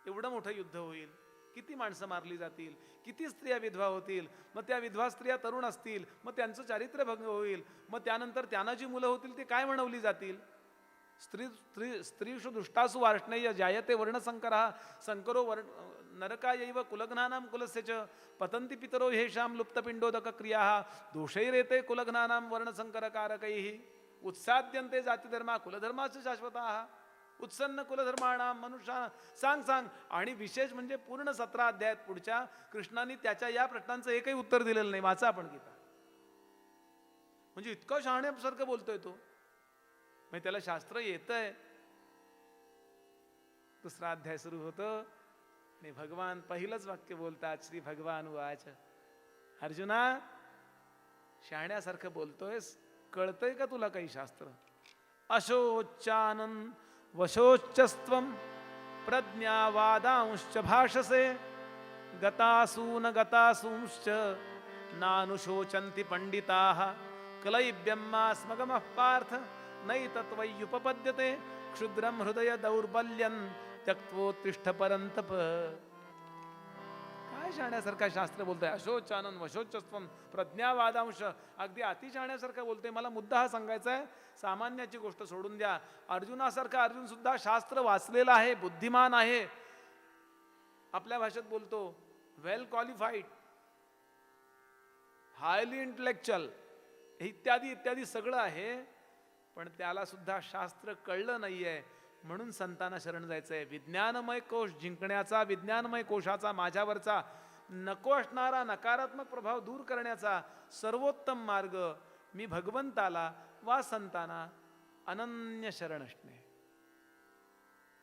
एवढं मोठं युद्ध होईल, किती माणसं मारली जातील, किती स्त्रिया विधवा होतील, मग त्या विधवा स्त्रिया तरुण असतील, मग त्यांचं चारित्र्य भंग होईल, मग त्यानंतर त्यांना जी मुलं होतील ती काय म्हणवली जातील. स्त्रीषु दुष्टासु वार्ष्णेय जायते वर्णसंकरः संकरो नरकायैव कुलघ्नानां कुलस्य च पतन्ति पितरो हेषां लुप्तपिंडोदक क्रियाः दोषैरेते कुलघ्नानां वर्णसंकरकारकैः उत्साद्यन्ते जातिधर्मा कुलधर्माश्च शाश्वताः उत्सन्न कुलधर्माणां मनुष्या. सांग. आणि विशेष म्हणजे पूर्ण 17 अध्यायात पुढच्या कृष्णाने त्याच्या या प्रश्नांचं एकही उत्तर दिलेलं नाही. वाचा आपण गीता. म्हणजे इतकं शहाण्यासारखं बोलतोय तो, म्हणजे त्याला शास्त्र येतंय. 2रा अध्याय सुरू होतो आणि भगवान पहिलंच वाक्य बोलतात, श्री भगवान उवाच, अर्जुना शहाण्यासारखं बोलतोयस, कळतंय का तुला काही शास्त्र? अशोच्चानन वशोच्चस्त्वं प्रज्ञावादांश्च भाषसे गतासून गतासूंश्च नानुशोचन्ति पंडिताः क्लैब्यम्मास्मगमः पार्थ नैतत्वय्युपपद्यते क्षुद्रं हृदय दौर्बल्यं त्यक्त्वोत्तिष्ठ परन्तप. काय शहाण्यासारखा शास्त्र बोलतोय, अशोचानन वशोचस्वम प्रज्ञावादांश, अगदी अतिशहाण्यासारखं बोलतोय. मला मुद्दा हा सांगायचा आहे, सामान्याची गोष्ट सोडून द्या. अर्जुनासारखा अर्जुन सुद्धा शास्त्र वाचलेला आहे, बुद्धिमान आहे, आपल्या भाषेत बोलतो, वेल क्वालिफाईड, हायली इंटेलेक्च्युअल, इत्यादी इत्यादी सगळं आहे, पण त्याला सुद्धा शास्त्र कळलं नाहीये. म्हणून संतांना शरण जायचंय. विज्ञानमय कोश जिंकण्याचा, विज्ञानमय कोशाचा माझ्यावरचा नको असणारा नकारात्मक प्रभाव दूर करण्याचा सर्वोत्तम मार्ग मी भगवंताला वा संतांना अनन्य शरण असणे.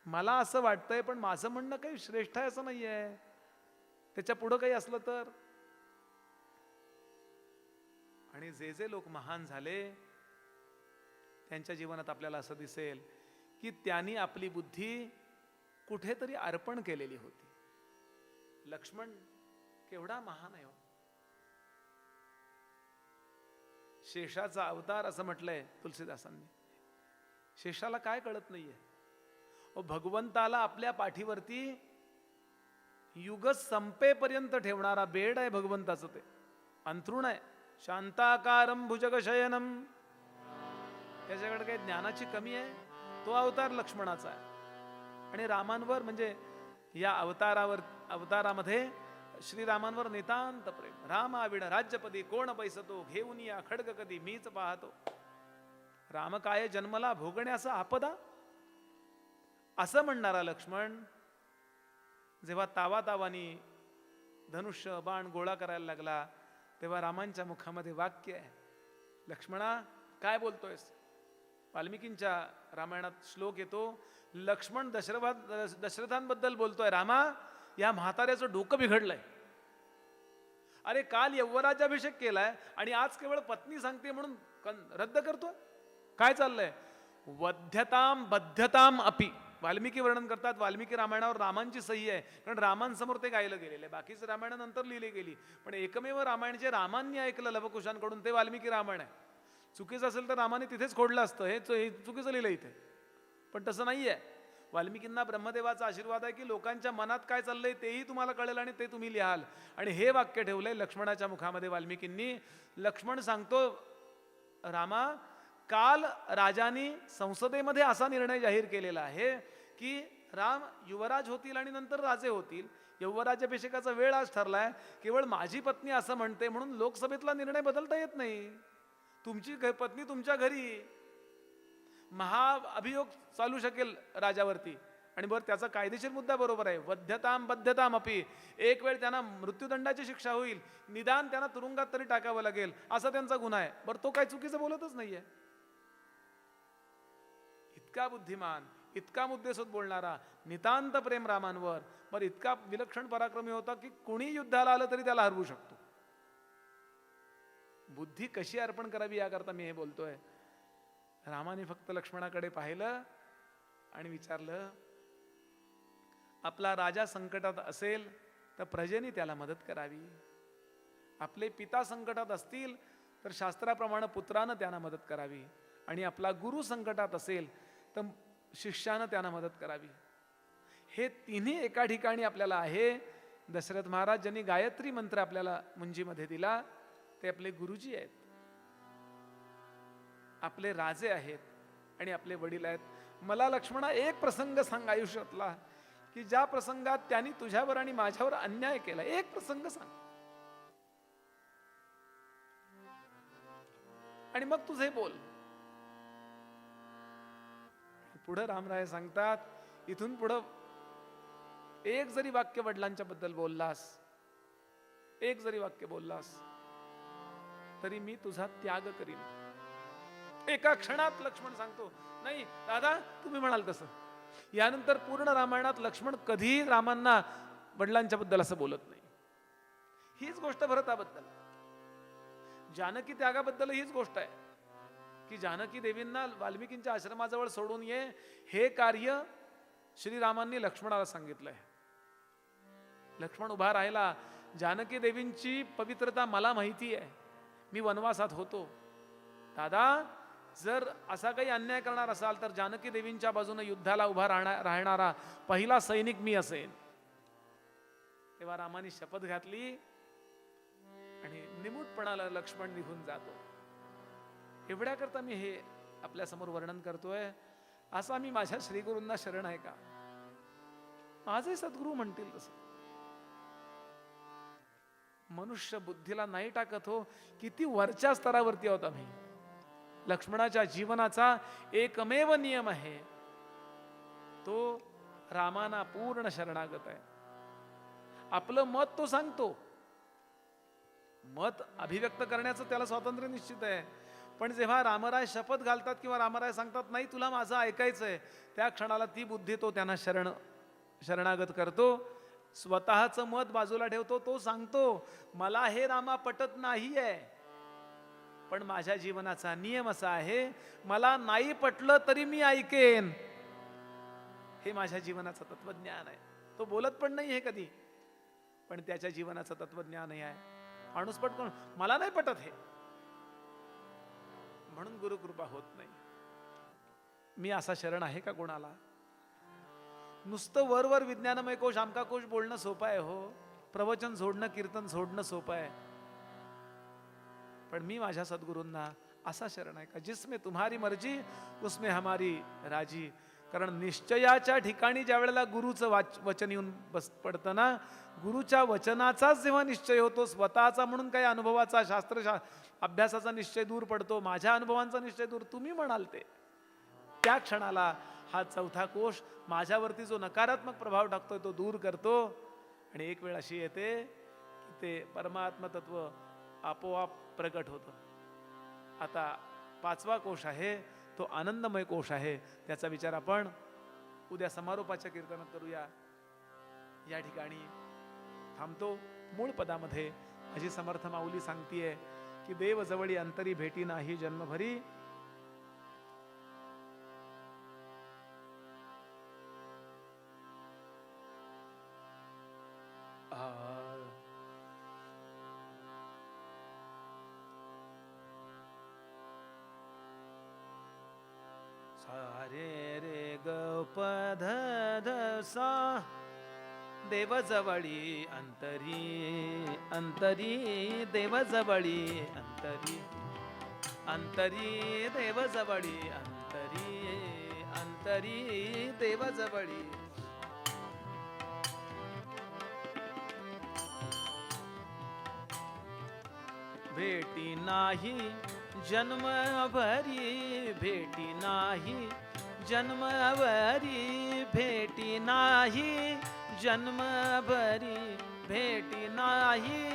मला असं वाटतंय, पण माझं म्हणणं काही श्रेष्ठ आहे असं नाही आहे. त्याच्या पुढं काही असलं तर. आणि जे जे लोक महान झाले त्यांच्या जीवनात आपल्याला असं दिसेल की त्यांनी आपली बुद्धी कुठेतरी अर्पण केलेली होती. लक्ष्मण केवढा महान आहे. शेषाचा अवतार असं म्हटलंय तुलसीदासांनी. शेषाला काय कळत नाहीये. भगवंताला आपल्या पाठीवरती युग संपेपर्यंत ठेवणारा बेड आहे भगवंताचं. ते अंथरुण आहे. शांताकारम भुजगशयनम. त्याच्याकडे काही ज्ञानाची कमी आहे. तो अवतार लक्ष्मणाचा आहे. आणि रामांवर म्हणजे या अवतारामध्ये श्रीरामांवर नितांत प्रेम. रामाविण राज्यपदी कोण पैसतो, घेऊन या खड्ग कधी मीच पाहतो. राम काय जन्मला भोगण्याचा आपदा, असं म्हणणारा लक्ष्मण जेव्हा तावातावानी धनुष्य बाण गोळा करायला लागला, तेव्हा रामांच्या मुखामध्ये वाक्य आहे, लक्ष्मणा काय बोलतोयस. वाल्मिकींच्या रामायणात श्लोक येतो, लक्ष्मण दशरथांबद्दल बोलतोय, रामा या म्हाताऱ्याचं डोकं बिघडलंय. अरे काल यवराज्याभिषेक केलाय आणि आज केवळ पत्नी सांगते म्हणून रद्द करतो. काय चाललंय. वध्यताम बद्धताम अपि. वाल्मिकी वर्णन करतात, वाल्मिकी रामायणावर रामांची सही आहे, कारण रामांसमोर ते गायलं गेलेलं आहे. बाकीचं रामायणानंतर लिहिली गेली, पण एकमेव रामायण जे रामांनी ऐकलं लवकुशांकडून ते वाल्मिकी रामायण आहे. चुकीचं असेल तर रामाने तिथेच खोडलं असतं. हे चुकीचं लिहिलं इथे, पण तसं नाही आहे. वाल्मिकींना ब्रह्मदेवाचा आशीर्वाद आहे की लोकांच्या मनात काय चाललंय तेही तुम्हाला कळेल आणि ते तुम्ही लिहाल. आणि हे वाक्य ठेवलंय लक्ष्मणाच्या मुखामध्ये वाल्मिकींनी. लक्ष्मण सांगतो, रामा काल राजांनी संसदेमध्ये असा निर्णय जाहीर केलेला आहे की राम युवराज होतील आणि नंतर राजे होतील. यवराज्याभिषेकाचा वेळ आज ठरलाय. केवळ माझी पत्नी असं म्हणते म्हणून लोकसभेतला निर्णय बदलता येत नाही. तुमची पत्नी तुमच्या घरी, महाअभियोग चालू शकेल राजावरती. आणि बरं त्याचा कायदेशीर मुद्दा बरोबर आहे, वध्यताम बद्धताम अपि. एक वेळ त्यांना मृत्यूदंडाची शिक्षा होईल, निदान त्यांना तुरुंगात तरी टाकावं लागेल, असा त्यांचा गुन्हा आहे. बरं तो काय चुकीचं बोलतच नाहीये. इतका बुद्धिमान, इतका मुद्देसूद बोलणारा, नितांत प्रेम रामांवर, बरं इतका विलक्षण पराक्रमी होता की कुणी युद्धाला आलं तरी त्याला हरवू शकतो. बुद्धी कशी अर्पण करावी याकरता मी हे बोलतोय. रामाने फक्त लक्ष्मणाकडे पाहिलं आणि विचारलं, आपला राजा संकटात असेल तर प्रजेने त्याला मदत करावी. आपले पिता संकटात असतील तर शास्त्राप्रमाणे पुत्रानं त्यांना मदत करावी. आणि आपला गुरु संकटात असेल तर शिष्यानं त्यांना मदत करावी. हे तिन्ही एका ठिकाणी आपल्याला आहे. दशरथ महाराज ज्यांनी गायत्री मंत्र आपल्याला मुंजीमध्ये दिला ते आपले गुरुजी आहेत, आपले राजे आहेत आणि आपले वडील आहेत. मला लक्ष्मणा एक प्रसंग सांग आयुष्यातला की ज्या प्रसंगात त्यांनी तुझ्यावर आणि माझ्यावर अन्याय केला. एक प्रसंग सांग आणि मग तुझे बोल. पुढे रामराय सांगतात, इथून पुढं एक जरी वाक्य वडिलांच्या बद्दल बोललास, एक जरी वाक्य बोललास तरी मी तुझा त्याग करीन. एका क्षणात लक्ष्मण सांगतो, नाही दादा तुम्ही म्हणाल तसं. यानंतर पूर्ण रामायणात लक्ष्मण कधीही रामांना वडिलांच्या बद्दल असं बोलत नाही. हीच गोष्ट भरताबद्दल, जानकी त्यागाबद्दल हीच गोष्ट आहे की जानकी देवींना वाल्मिकींच्या आश्रमाजवळ सोडून ये, हे कार्य श्रीरामांनी लक्ष्मणाला सांगितलंय. लक्ष्मण उभा राहिला. जानकी देवींची पवित्रता मला माहिती आहे, मी वनवासात होतो. दादा जर असा काही अन्याय करणार असाल तर जानकी देवींच्या बाजूने युद्धाला उभा राहणारा पहिला सैनिक मी असेन. तेव्हा रामाने शपथ घातली आणि निमूटपणाला लक्ष्मण निघून जातो. एवढ्या करता मी हे आपल्या समोर वर्णन करतोय. असा मी माझ्या श्रीगुरूंना शरण आहे का? माझे सद्गुरू म्हणतील तसं. मनुष्य बुद्धीला नाही टाकत हो. किती वरच्या स्तरावरती आहोत आम्ही. लक्ष्मणाच्या जीवनाचा एकमेव नियम आहे तो रामाना पूर्ण शरणागत आहे. आपलं मत तो सांगतो, मत अभिव्यक्त करण्याचं त्याला स्वातंत्र्य निश्चित आहे. पण जेव्हा रामराय शपथ घालतात किंवा रामराय सांगतात नाही तुला माझं ऐकायचंय, त्या क्षणाला ती बुद्धी तो त्यांना शरणागत करतो. स्वतःचं मत बाजूला ठेवतो. तो सांगतो मला हे रामा पटत नाहीये, पण माझ्या जीवनाचा नियम असा आहे, मला नाही पटलं तरी मी ऐकेन. हे माझ्या जीवनाचं तत्वज्ञान आहे. तो बोलत पण नाही हे कधी, पण त्याच्या जीवनाचं तत्वज्ञान आहे. माणूस पटकन मला नाही पटत हे, म्हणून गुरुकृपा होत नाही. मी असा शरण आहे का कोणाला? नुसतं वरवर विज्ञानमय कोश आमका कोश बोलणं सोपं आहे हो. प्रवचन सोडणं, कीर्तन सोडणं सोपं आहे. पण मी माझ्या सद्गुरूंना असा शरण आहे का जिसमें तुम्हारी मर्जी उसमें हमारी राजी. कारण निश्चयाच्या ठिकाणी ज्या वेळेला गुरुचं वचन येऊन पडतं ना, गुरुच्या वचनाचाच जेव्हा निश्चय होतो, स्वतःचा म्हणून काही अनुभवाचा अभ्यासाचा निश्चय दूर पडतो, माझ्या अनुभवांचा निश्चय दूर, तुम्ही म्हणाल ते, त्या क्षणाला हा चौथा कोश माझ्यावरती जो नकारात्मक प्रभाव टाकतोय तो दूर करतो. आणि एक वेळ अशी येते की ते परमात्म तत्व आपोआप प्रकट होतं. आता पाचवा कोश आहे तो आनंदमय कोश आहे. त्याचा विचार आपण उद्या समारोपाच्या कीर्तनात करूया. या ठिकाणी थांबतो. मूळ पदामध्ये माझी समर्थ माऊली सांगतीये की देव जवळी अंतरी भेटी नाही जन्मभरी. सारे रे ग प ध ध सा देवजवळी अंतरी अंतरी देवजवळी अंतरी अंतरी देवजवळी अंतरी अंतरी देवजवळी. भेटी नाही जन्मभरी भेटी नाही जन्मभरी भेटी नाही जन्मभरी भेटी नाही.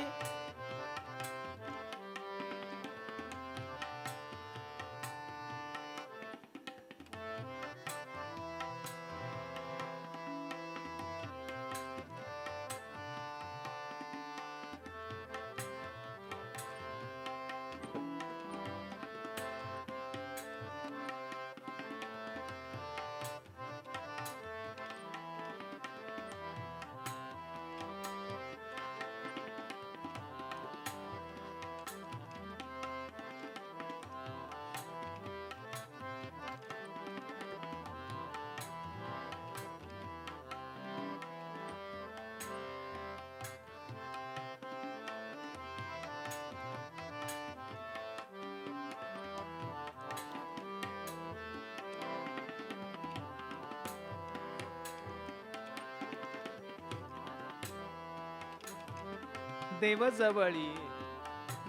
देवजवळी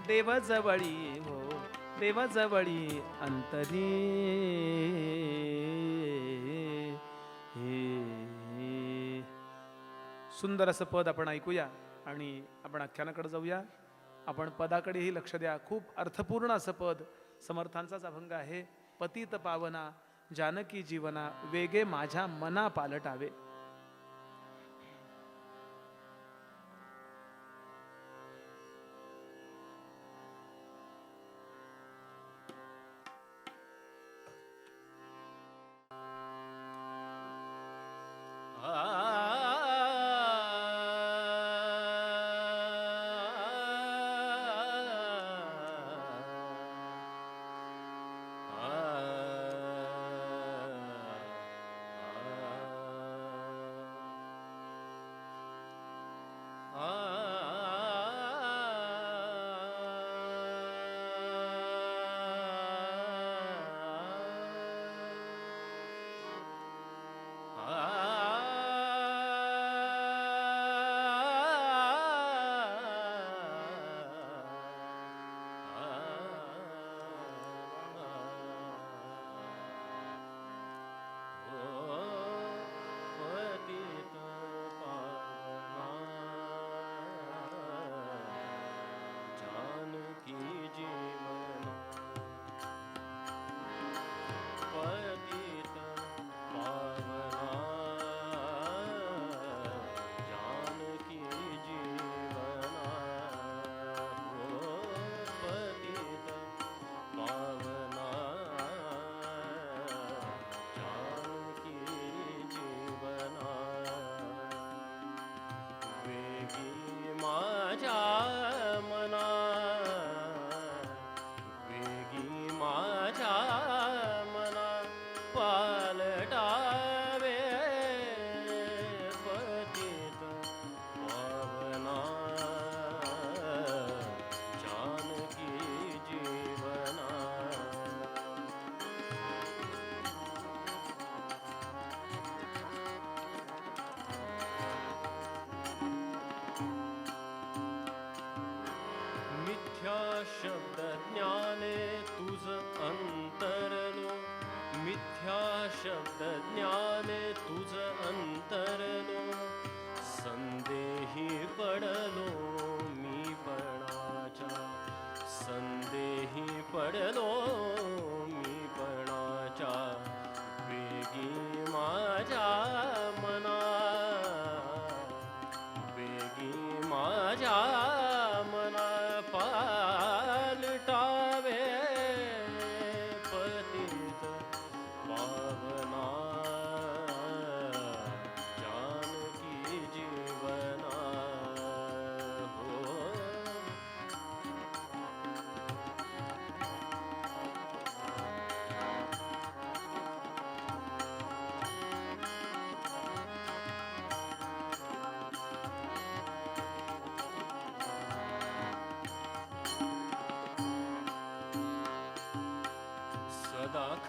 देवजवळी हो देवजवळी अंतरी. सुंदर असं पद आपण ऐकूया आणि आपण आख्यानाकडे जाऊया. आपण पदाकडेही लक्ष द्या. खूप अर्थपूर्ण असं पद समर्थांचाच अभंग आहे. पतित पावना जानकी जीवना वेगे माझ्या मना पालटावे.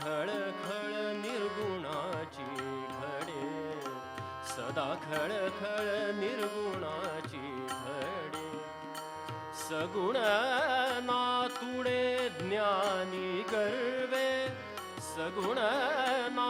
खळखळ निर्गुणाची घडे, सदा खळखळ निर्गुणाची घडे. सगुण नातुडे ज्ञानी गर्वे, सगुण ना